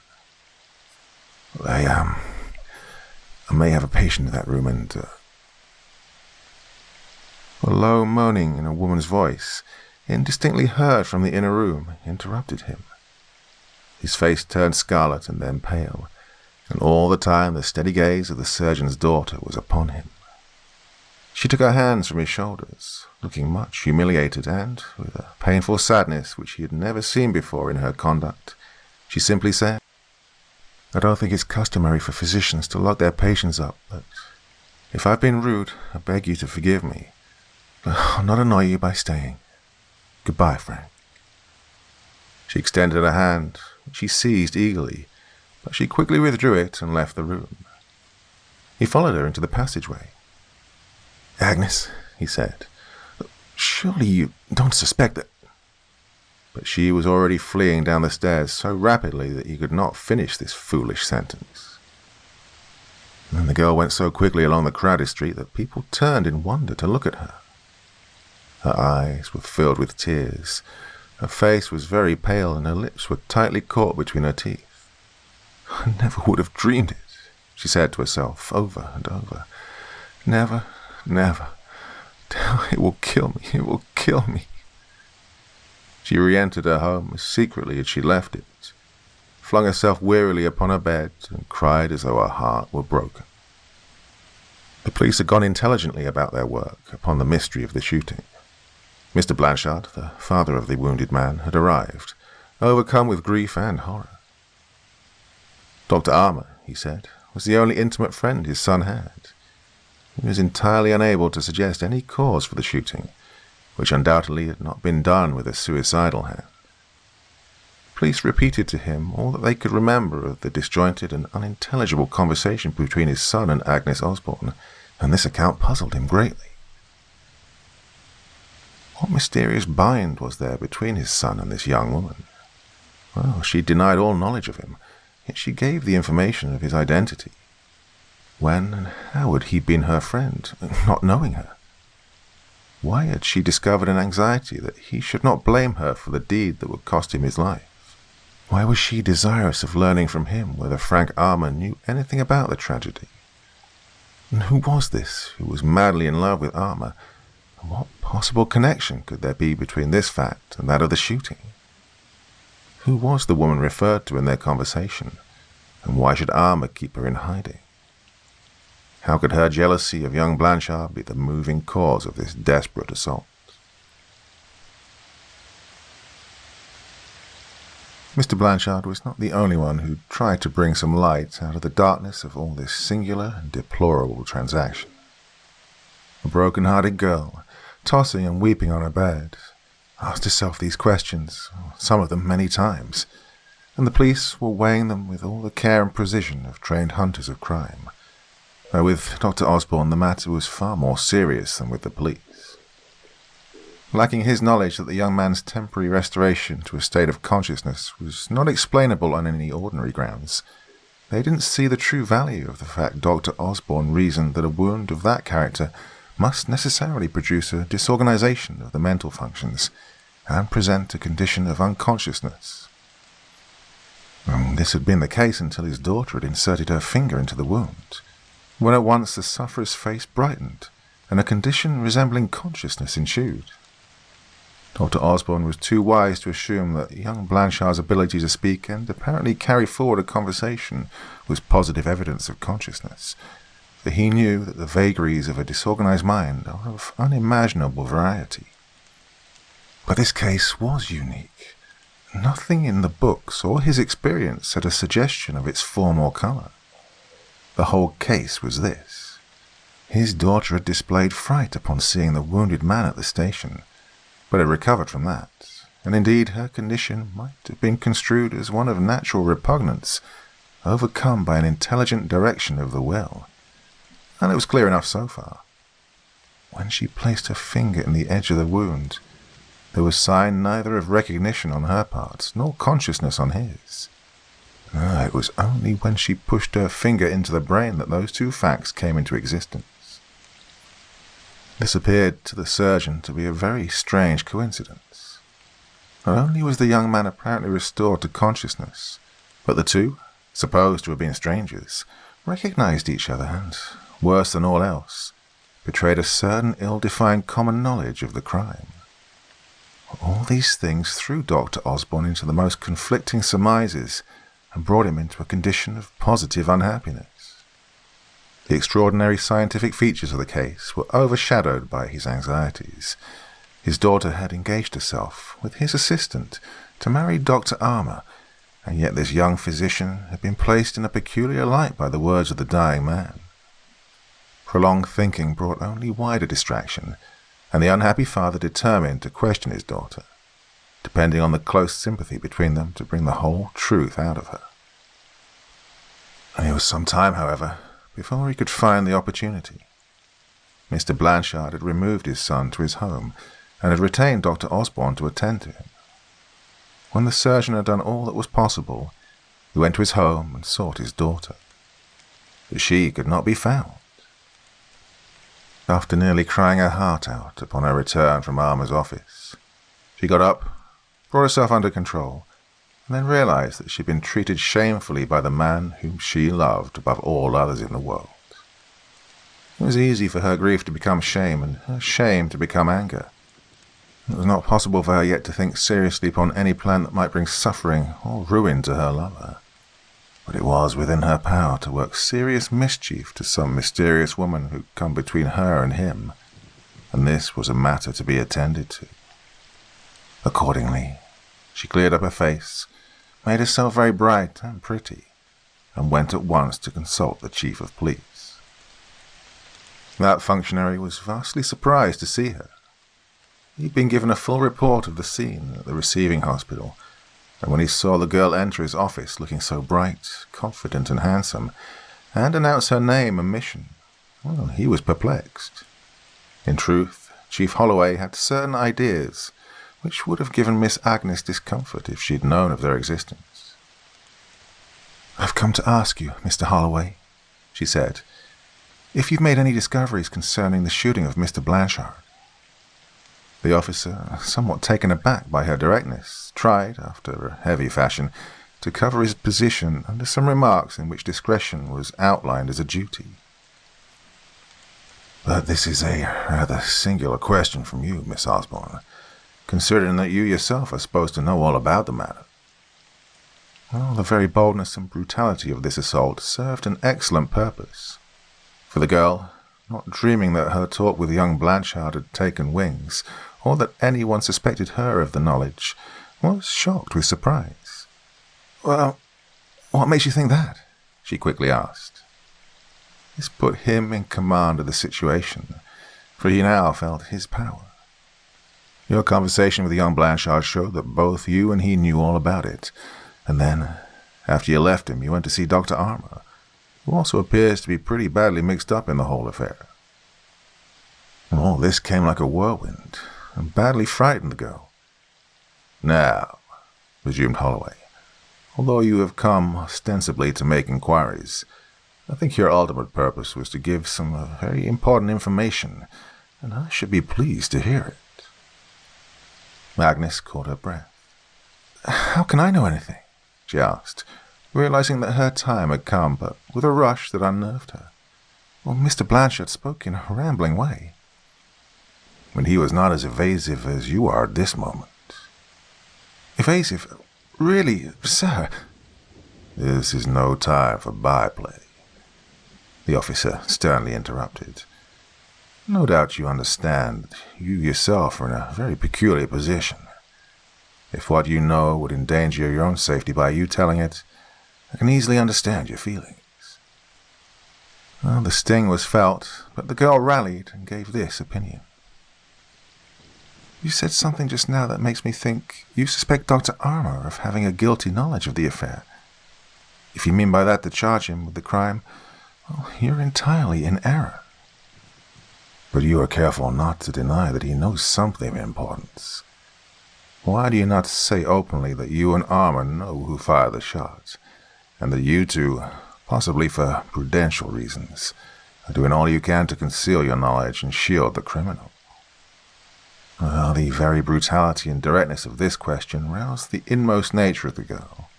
I may have a patient in that room and, A low moaning in a woman's voice, indistinctly heard from the inner room, interrupted him. His face turned scarlet and then pale, and all the time the steady gaze of the surgeon's daughter was upon him. She took her hands from his shoulders, looking much humiliated, and, with a painful sadness which he had never seen before in her conduct, she simply said, "I don't think it's customary for physicians to lock their patients up, but if I've been rude, I beg you to forgive me. I'll not annoy you by staying. Goodbye, Frank." She extended her hand, which he seized eagerly, but she quickly withdrew it and left the room. He followed her into the passageway. "Agnes," he said, "surely you don't suspect that—" But she was already fleeing down the stairs so rapidly that he could not finish this foolish sentence. And the girl went so quickly along the crowded street that people turned in wonder to look at her. Her eyes were filled with tears, her face was very pale, and her lips were tightly caught between her teeth. "I never would have dreamed it," she said to herself over and over. "Never, never. It will kill me, it will kill me." She re-entered her home as secretly as she left it, flung herself wearily upon her bed, and cried as though her heart were broken. The police had gone intelligently about their work upon the mystery of the shooting. Mr. Blanchard, the father of the wounded man, had arrived, overcome with grief and horror. Dr. Armour, he said, was the only intimate friend his son had. He was entirely unable to suggest any cause for the shooting, which undoubtedly had not been done with a suicidal hand. Police repeated to him all that they could remember of the disjointed and unintelligible conversation between his son and Agnes Osborne, and this account puzzled him greatly. What mysterious bind was there between his son and this young woman? Well, she denied all knowledge of him, yet she gave the information of his identity. When and how had he been her friend, not knowing her? Why had she discovered an anxiety that he should not blame her for the deed that would cost him his life? Why was she desirous of learning from him whether Frank Armour knew anything about the tragedy? And who was this who was madly in love with Armour, and what possible connection could there be between this fact and that of the shooting? Who was the woman referred to in their conversation, and why should Armour keep her in hiding? How could her jealousy of young Blanchard be the moving cause of this desperate assault? Mr. Blanchard was not the only one who tried to bring some light out of the darkness of all this singular and deplorable transaction. A broken-hearted girl, tossing and weeping on her bed, asked herself these questions, some of them many times, and the police were weighing them with all the care and precision of trained hunters of crime. Though with Dr. Osborne the matter was far more serious than with the police. Lacking his knowledge that the young man's temporary restoration to a state of consciousness was not explainable on any ordinary grounds, they didn't see the true value of the fact Dr. Osborne reasoned that a wound of that character must necessarily produce a disorganization of the mental functions and present a condition of unconsciousness. This had been the case until his daughter had inserted her finger into the wound, when at once the sufferer's face brightened, and a condition resembling consciousness ensued. Dr. Osborne was too wise to assume that young Blanchard's ability to speak and apparently carry forward a conversation was positive evidence of consciousness, for he knew that the vagaries of a disorganized mind are of unimaginable variety. But this case was unique. Nothing in the books or his experience had a suggestion of its form or colour. The whole case was this. His daughter had displayed fright upon seeing the wounded man at the station, but had recovered from that, and indeed her condition might have been construed as one of natural repugnance, overcome by an intelligent direction of the will. And it was clear enough so far. When she placed her finger in the edge of the wound, there was sign neither of recognition on her part, nor consciousness on his. It was only when she pushed her finger into the brain that those two facts came into existence. This appeared to the surgeon to be a very strange coincidence. Not only was the young man apparently restored to consciousness, but the two, supposed to have been strangers, recognized each other and, worse than all else, betrayed a certain ill-defined common knowledge of the crime. All these things threw Dr. Osborne into the most conflicting surmises and brought him into a condition of positive unhappiness. The extraordinary scientific features of the case were overshadowed by his anxieties. His daughter had engaged herself, with his assistant, to marry Dr. Armour, and yet this young physician had been placed in a peculiar light by the words of the dying man. Prolonged thinking brought only wider distraction, and the unhappy father determined to question his daughter, depending on the close sympathy between them to bring the whole truth out of her. It was some time, however, before he could find the opportunity. Mr. Blanchard had removed his son to his home, and had retained Dr. Osborne to attend to him. When the surgeon had done all that was possible, he went to his home and sought his daughter. But she could not be found. After nearly crying her heart out upon her return from Armour's office, she got up, brought herself under control, and then realized that she had been treated shamefully by the man whom she loved above all others in the world. It was easy for her grief to become shame, and her shame to become anger. It was not possible for her yet to think seriously upon any plan that might bring suffering or ruin to her lover. But it was within her power to work serious mischief to some mysterious woman who had come between her and him, and this was a matter to be attended to. Accordingly, she cleared up her face, made herself very bright and pretty, and went at once to consult the chief of police. That functionary was vastly surprised to see her. He'd been given a full report of the scene at the receiving hospital, and when he saw the girl enter his office looking so bright, confident and handsome, and announce her name and mission, well, he was perplexed. In truth, Chief Holloway had certain ideas which would have given Miss Agnes discomfort if she'd known of their existence. "I've come to ask you, Mr. Holloway," she said, "if you've made any discoveries concerning the shooting of Mr. Blanchard." The officer, somewhat taken aback by her directness, tried, after a heavy fashion, to cover his position under some remarks in which discretion was outlined as a duty. "But this is a rather singular question from you, Miss Osborne, considering that you yourself are supposed to know all about the matter." Well, the very boldness and brutality of this assault served an excellent purpose. For the girl, not dreaming that her talk with young Blanchard had taken wings, or that anyone suspected her of the knowledge, was shocked with surprise. "Well, what makes you think that?" she quickly asked. This put him in command of the situation, for he now felt his power. "Your conversation with young Blanchard showed that both you and he knew all about it, and then, after you left him, you went to see Dr. Armour, who also appears to be pretty badly mixed up in the whole affair. And all this came like a whirlwind, and badly frightened the girl. Now," resumed Holloway, "although you have come ostensibly to make inquiries, I think your ultimate purpose was to give some very important information, and I should be pleased to hear it." Agnes caught her breath. "How can I know anything?" she asked, realizing that her time had come, but with a rush that unnerved her. Well, Mr. Blanchard spoke in a rambling way. "When he was not as evasive as you are at this moment." "Evasive? Really, sir?" "This is no time for byplay," the officer sternly interrupted. No doubt you understand that you yourself are in a very peculiar position. If what you know would endanger your own safety by you telling it, I can easily understand your feelings. Well, the sting was felt, but the girl rallied and gave this opinion. You said something just now that makes me think you suspect Dr. Armour of having a guilty knowledge of the affair. If you mean by that to charge him with the crime, well, you're entirely in error. But you are careful not to deny that he knows something of importance. Why do you not say openly that you and Armour know who fired the shots, and that you two, possibly for prudential reasons, are doing all you can to conceal your knowledge and shield the criminal? Well, the very brutality and directness of this question roused the inmost nature of the girl.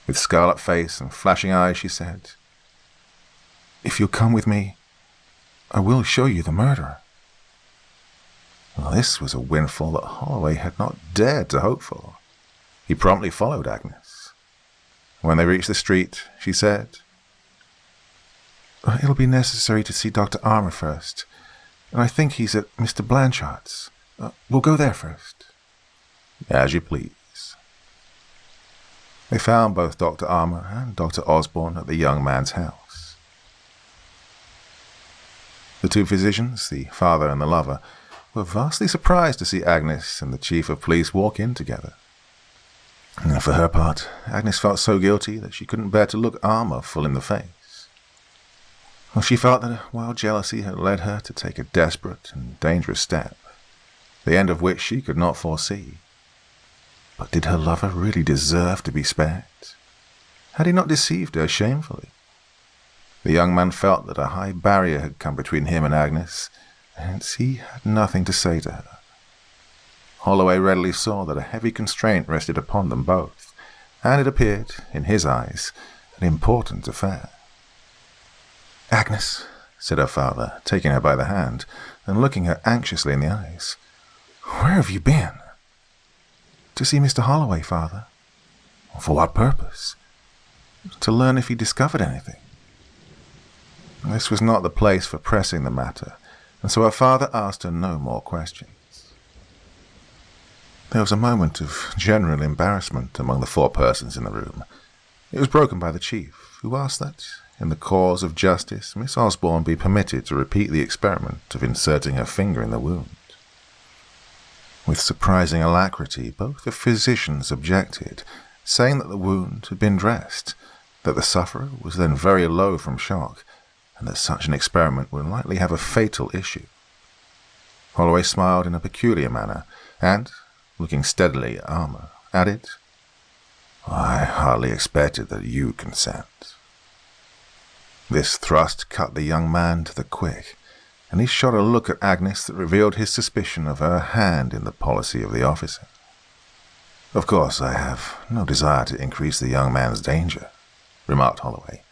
With scarlet face and flashing eyes, she said, "If you'll come with me, I will show you the murderer." Well, this was a windfall that Holloway had not dared to hope for. He promptly followed Agnes. When they reached the street, she said, "It'll be necessary to see Dr. Armour first, and I think he's at Mr. Blanchard's. We'll go there first." "As you please." They found both Dr. Armour and Dr. Osborne at the young man's house. The two physicians, the father and the lover, were vastly surprised to see Agnes and the chief of police walk in together. And for her part, Agnes felt so guilty that she couldn't bear to look Armour full in the face. Well, she felt that a wild jealousy had led her to take a desperate and dangerous step, the end of which she could not foresee. But did her lover really deserve to be spared? Had he not deceived her shamefully? The young man felt that a high barrier had come between him and Agnes, and he had nothing to say to her. Holloway readily saw that a heavy constraint rested upon them both, and it appeared, in his eyes, an important affair. "Agnes," said her father, taking her by the hand and looking her anxiously in the eyes, "where have you been?" "To see Mr. Holloway, father." "For what purpose?" "To learn if he discovered anything." This was not the place for pressing the matter, and so her father asked her no more questions. There was a moment of general embarrassment among the four persons in the room. It was broken by the chief, who asked that, in the cause of justice, Miss Osborne be permitted to repeat the experiment of inserting her finger in the wound. With surprising alacrity, both the physicians objected, saying that the wound had been dressed, that the sufferer was then very low from shock, and that such an experiment would likely have a fatal issue. Holloway smiled in a peculiar manner, and, looking steadily at Armour, added, "I hardly expected that you'd consent." This thrust cut the young man to the quick, and he shot a look at Agnes that revealed his suspicion of her hand in the policy of the officer. "Of course, I have no desire to increase the young man's danger," remarked Holloway,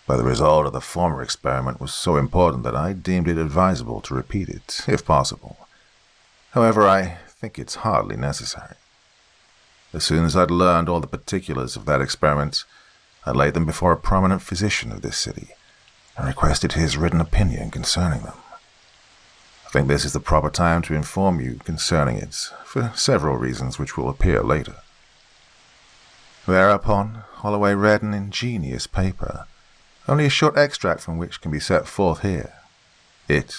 "but the result of the former experiment was so important that I deemed it advisable to repeat it, if possible. However, I think it's hardly necessary. As soon as I'd learned all the particulars of that experiment, I laid them before a prominent physician of this city, and requested his written opinion concerning them. I think this is the proper time to inform you concerning it, for several reasons which will appear later." Thereupon, Holloway read an ingenious paper, only a short extract from which can be set forth here. It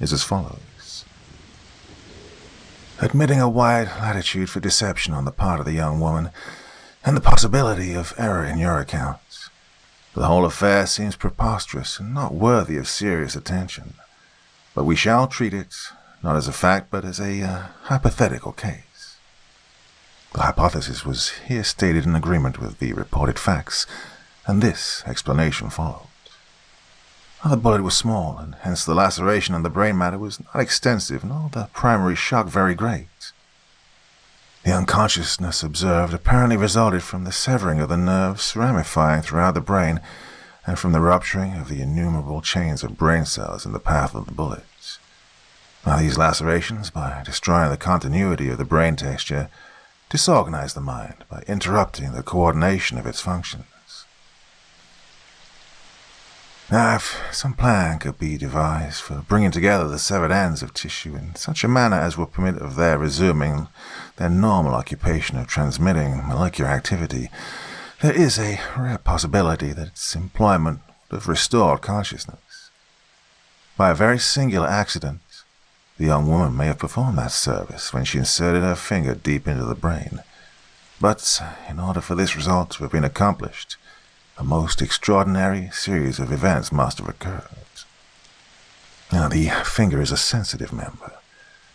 is as follows. "Admitting a wide latitude for deception on the part of the young woman, and the possibility of error in your accounts, the whole affair seems preposterous and not worthy of serious attention, but we shall treat it, not as a fact, but as a hypothetical case." The hypothesis was here stated in agreement with the reported facts, and this explanation followed. The bullet was small, and hence the laceration on the brain matter was not extensive, nor the primary shock very great. The unconsciousness observed apparently resulted from the severing of the nerves ramifying throughout the brain, and from the rupturing of the innumerable chains of brain cells in the path of the bullets. Now, these lacerations, by destroying the continuity of the brain texture, disorganize the mind by interrupting the coordination of its functions. Now, if some plan could be devised for bringing together the severed ends of tissue in such a manner as would permit of their resuming their normal occupation of transmitting molecular activity, there is a rare possibility that its employment would have restored consciousness. By a very singular accident, the young woman may have performed that service when she inserted her finger deep into the brain. But in order for this result to have been accomplished, a most extraordinary series of events must have occurred. Now, the finger is a sensitive member,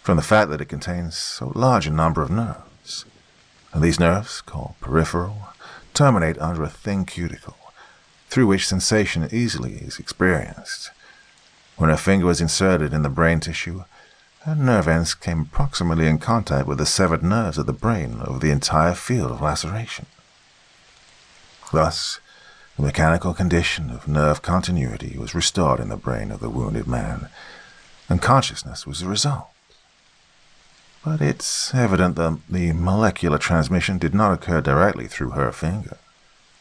from the fact that it contains so large a number of nerves. And these nerves, called peripheral, terminate under a thin cuticle, through which sensation easily is experienced. When her finger was inserted in the brain tissue, her nerve ends came approximately in contact with the severed nerves of the brain over the entire field of laceration. Thus, the mechanical condition of nerve continuity was restored in the brain of the wounded man, and consciousness was the result. But it's evident that the molecular transmission did not occur directly through her finger.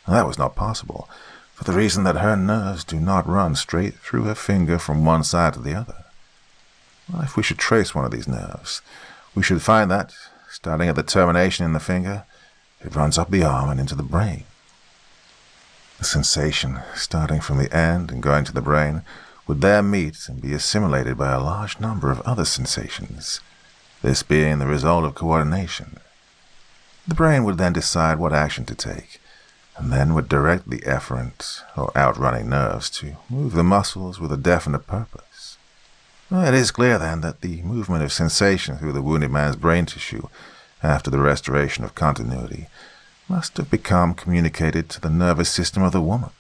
And that was not possible, for the reason that her nerves do not run straight through her finger from one side to the other. Well, if we should trace one of these nerves, we should find that, starting at the termination in the finger, it runs up the arm and into the brain. The sensation, starting from the end and going to the brain, would there meet and be assimilated by a large number of other sensations, this being the result of coordination. The brain would then decide what action to take, and then would direct the efferent or outrunning nerves to move the muscles with a definite purpose. Well, it is clear then that the movement of sensation through the wounded man's brain tissue after the restoration of continuity must have become communicated to the nervous system of the woman.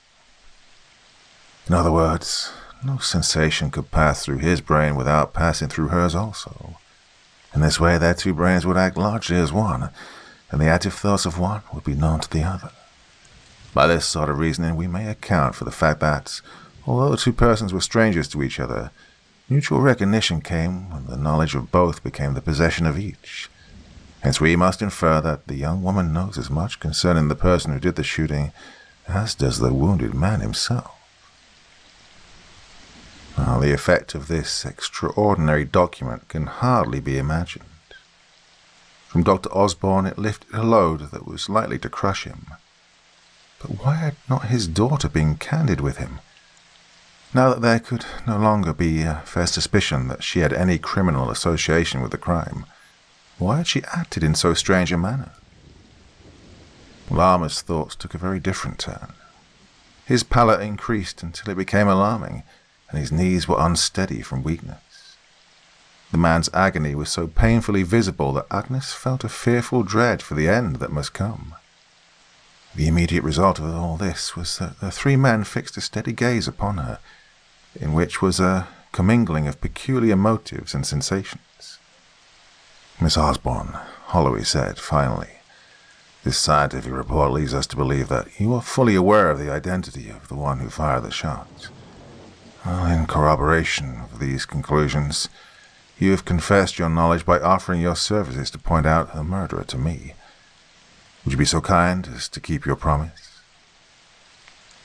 In other words, no sensation could pass through his brain without passing through hers also. In this way, their two brains would act largely as one, and the active thoughts of one would be known to the other. By this sort of reasoning, we may account for the fact that, although the two persons were strangers to each other, mutual recognition came when the knowledge of both became the possession of each. Hence we must infer that the young woman knows as much concerning the person who did the shooting as does the wounded man himself. Now, the effect of this extraordinary document can hardly be imagined. From Dr. Osborne it lifted a load that was likely to crush him. But why had not his daughter been candid with him? Now that there could no longer be a fair suspicion that she had any criminal association with the crime, why had she acted in so strange a manner? Lama's thoughts took a very different turn. His pallor increased until it became alarming, and his knees were unsteady from weakness. The man's agony was so painfully visible that Agnes felt a fearful dread for the end that must come. The immediate result of all this was that the three men fixed a steady gaze upon her, in which was a commingling of peculiar motives and sensations. "Miss Osborne," Holloway said, finally, "this scientific report leads us to believe that you are fully aware of the identity of the one who fired the shots. Well, in corroboration of these conclusions, you have confessed your knowledge by offering your services to point out the murderer to me. Would you be so kind as to keep your promise?"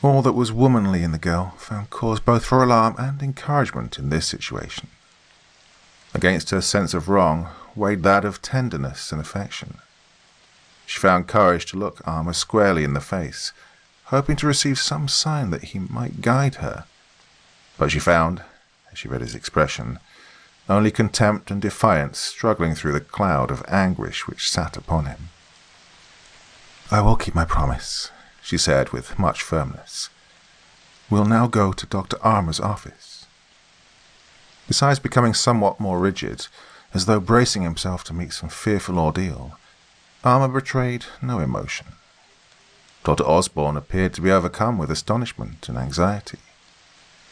All that was womanly in the girl found cause both for alarm and encouragement in this situation. Against her sense of wrong weighed that of tenderness and affection. She found courage to look Armour squarely in the face, hoping to receive some sign that he might guide her. But she found, as she read his expression, only contempt and defiance struggling through the cloud of anguish which sat upon him. "I will keep my promise," she said with much firmness. "We'll now go to Dr. Armour's office." Besides becoming somewhat more rigid, as though bracing himself to meet some fearful ordeal, Armour betrayed no emotion. Dr. Osborne appeared to be overcome with astonishment and anxiety.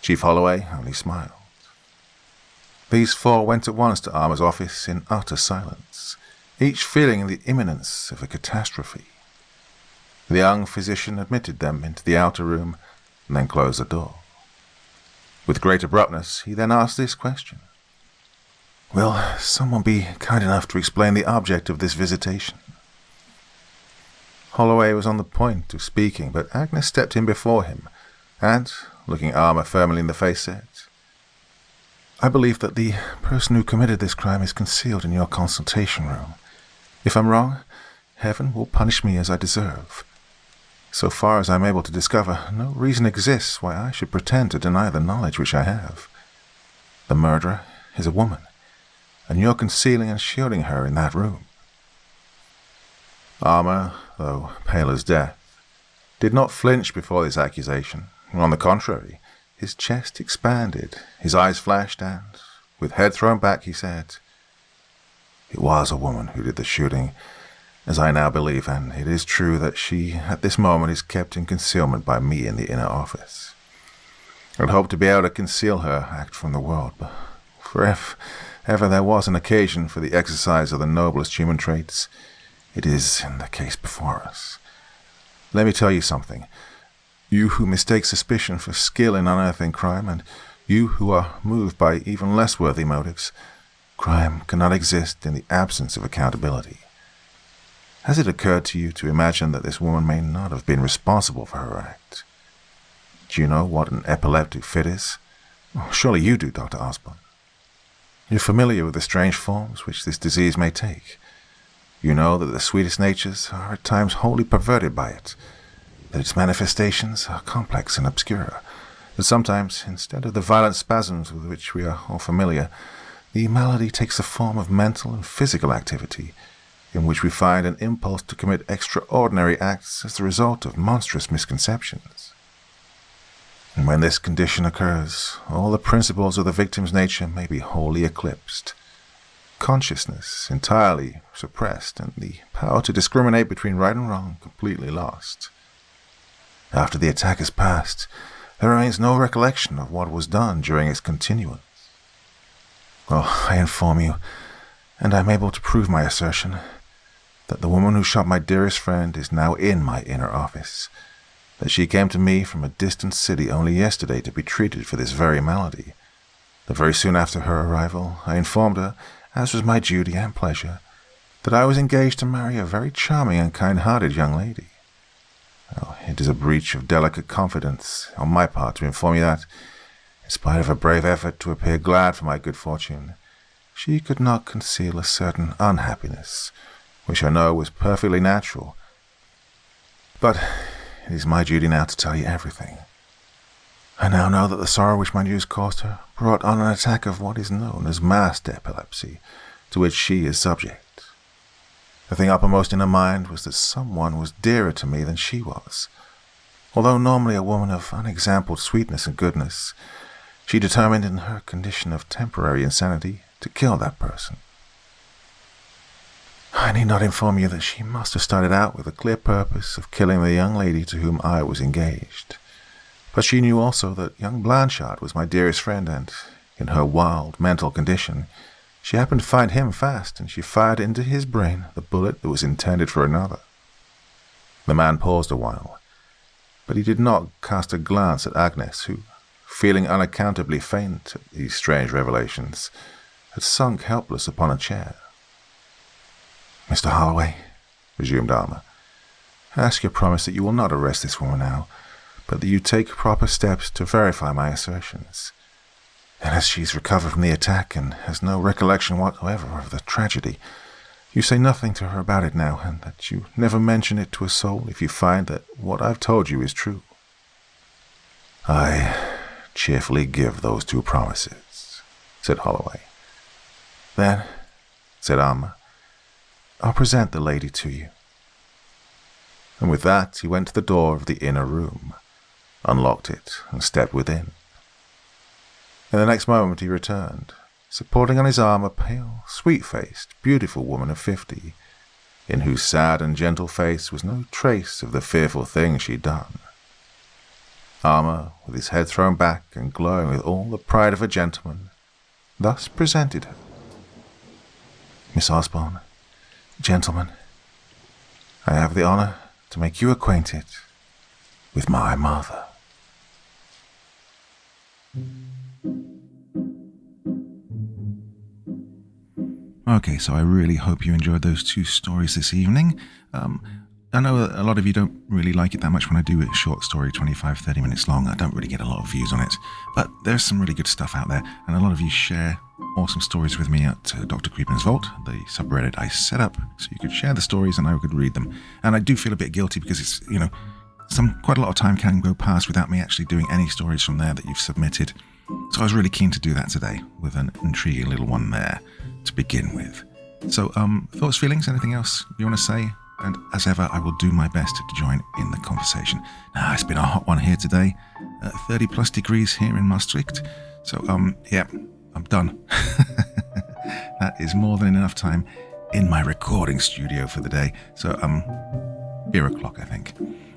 Chief Holloway only smiled. These four went at once to Armour's office in utter silence, each feeling the imminence of a catastrophe. The young physician admitted them into the outer room and then closed the door. With great abruptness, he then asked this question: "Will someone be kind enough to explain the object of this visitation?" Holloway was on the point of speaking, but Agnes stepped in before him, and, looking Armour firmly in the face, said, "I believe that the person who committed this crime is concealed in your consultation room. If I'm wrong, heaven will punish me as I deserve. So far as I'm able to discover, no reason exists why I should pretend to deny the knowledge which I have. The murderer is a woman, and you're concealing and shielding her in that room." Armour, though pale as death, did not flinch before this accusation. On the contrary, his chest expanded, his eyes flashed, and, with head thrown back, he said, "It was a woman who did the shooting, as I now believe, and it is true that she, at this moment, is kept in concealment by me in the inner office. I'd hoped to be able to conceal her act from the world, but for if ever there was an occasion for the exercise of the noblest human traits, it is in the case before us. Let me tell you something. You who mistake suspicion for skill in unearthing crime, and you who are moved by even less worthy motives, crime cannot exist in the absence of accountability. Has it occurred to you to imagine that this woman may not have been responsible for her act? Do you know what an epileptic fit is? Oh, surely you do, Dr. Osborne. You're familiar with the strange forms which this disease may take. You know that the sweetest natures are at times wholly perverted by it, that its manifestations are complex and obscure, that sometimes, instead of the violent spasms with which we are all familiar, the malady takes the form of mental and physical activity, in which we find an impulse to commit extraordinary acts as the result of monstrous misconceptions. And when this condition occurs, all the principles of the victim's nature may be wholly eclipsed, consciousness entirely suppressed, and the power to discriminate between right and wrong completely lost. After the attack is past, there remains no recollection of what was done during its continuance. Well, I inform you, and I am able to prove my assertion, that the woman who shot my dearest friend is now in my inner office, that she came to me from a distant city only yesterday to be treated for this very malady, that very soon after her arrival I informed her, as was my duty and pleasure, that I was engaged to marry a very charming and kind-hearted young lady. Well, it is a breach of delicate confidence on my part to inform you that, in spite of a brave effort to appear glad for my good fortune, she could not conceal a certain unhappiness, which I know was perfectly natural. But it is my duty now to tell you everything. I now know that the sorrow which my news caused her brought on an attack of what is known as masked epilepsy, to which she is subject. The thing uppermost in her mind was that someone was dearer to me than she was. Although normally a woman of unexampled sweetness and goodness, she determined in her condition of temporary insanity to kill that person. I need not inform you that she must have started out with a clear purpose of killing the young lady to whom I was engaged. But she knew also that young Blanchard was my dearest friend, and, in her wild mental condition, she happened to find him fast, and she fired into his brain the bullet that was intended for another. The man paused a while, but he did not cast a glance at Agnes, who, feeling unaccountably faint at these strange revelations, had sunk helpless upon a chair. "Mr. Holloway," resumed Armour, "I ask your promise that you will not arrest this woman now, but that you take proper steps to verify my assertions. And as she's recovered from the attack and has no recollection whatsoever of the tragedy, you say nothing to her about it now, and that you never mention it to a soul if you find that what I've told you is true." "I cheerfully give those two promises," said Holloway. "Then," said Armour, "I'll present the lady to you." And with that he went to the door of the inner room, unlocked it, and stepped within. In the next moment he returned, supporting on his arm a pale, sweet-faced, beautiful woman of 50, in whose sad and gentle face was no trace of the fearful thing she'd done. Armour, with his head thrown back and glowing with all the pride of a gentleman, thus presented her. "Miss Osborne, gentlemen, I have the honor to make you acquainted with my mother." Okay, so I really hope you enjoyed those two stories this evening. I know a lot of you don't really like it that much when I do a short story, 25, 30 minutes long. I don't really get a lot of views on it, but there's some really good stuff out there, and a lot of you share awesome stories with me at Dr. Creepin's Vault, the subreddit I set up so you could share the stories and I could read them. And I do feel a bit guilty because it's, quite a lot of time can go past without me actually doing any stories from there that you've submitted. So I was really keen to do that today with an intriguing little one there to begin with. So, thoughts, feelings, anything else you want to say? And as ever, I will do my best to join in the conversation. Now, it's been a hot one here today, 30 plus degrees here in Maastricht. So, yeah, I'm done. That is more than enough time in my recording studio for the day. So, beer o'clock, I think.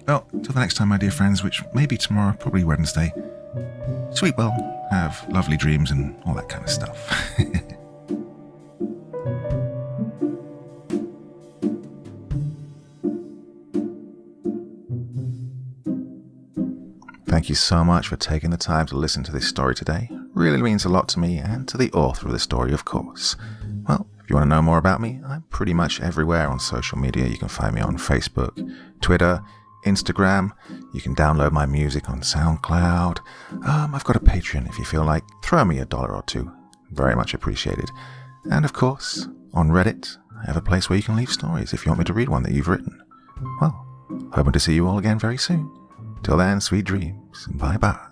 Well, till the next time, my dear friends, which may be tomorrow, probably Wednesday. Sleep well, have lovely dreams and all that kind of stuff. Thank you so much for taking the time to listen to this story today. Really means a lot to me and to the author of the story, of course. Well, if you want to know more about me, I'm pretty much everywhere on social media. You can find me on Facebook, Twitter, Instagram. You can download my music on SoundCloud. I've got a Patreon if you feel like. Throw me $1 or $2. Very much appreciated. And of course, on Reddit, I have a place where you can leave stories if you want me to read one that you've written. Well, hoping to see you all again very soon. Till then, sweet dreams. Bye-bye.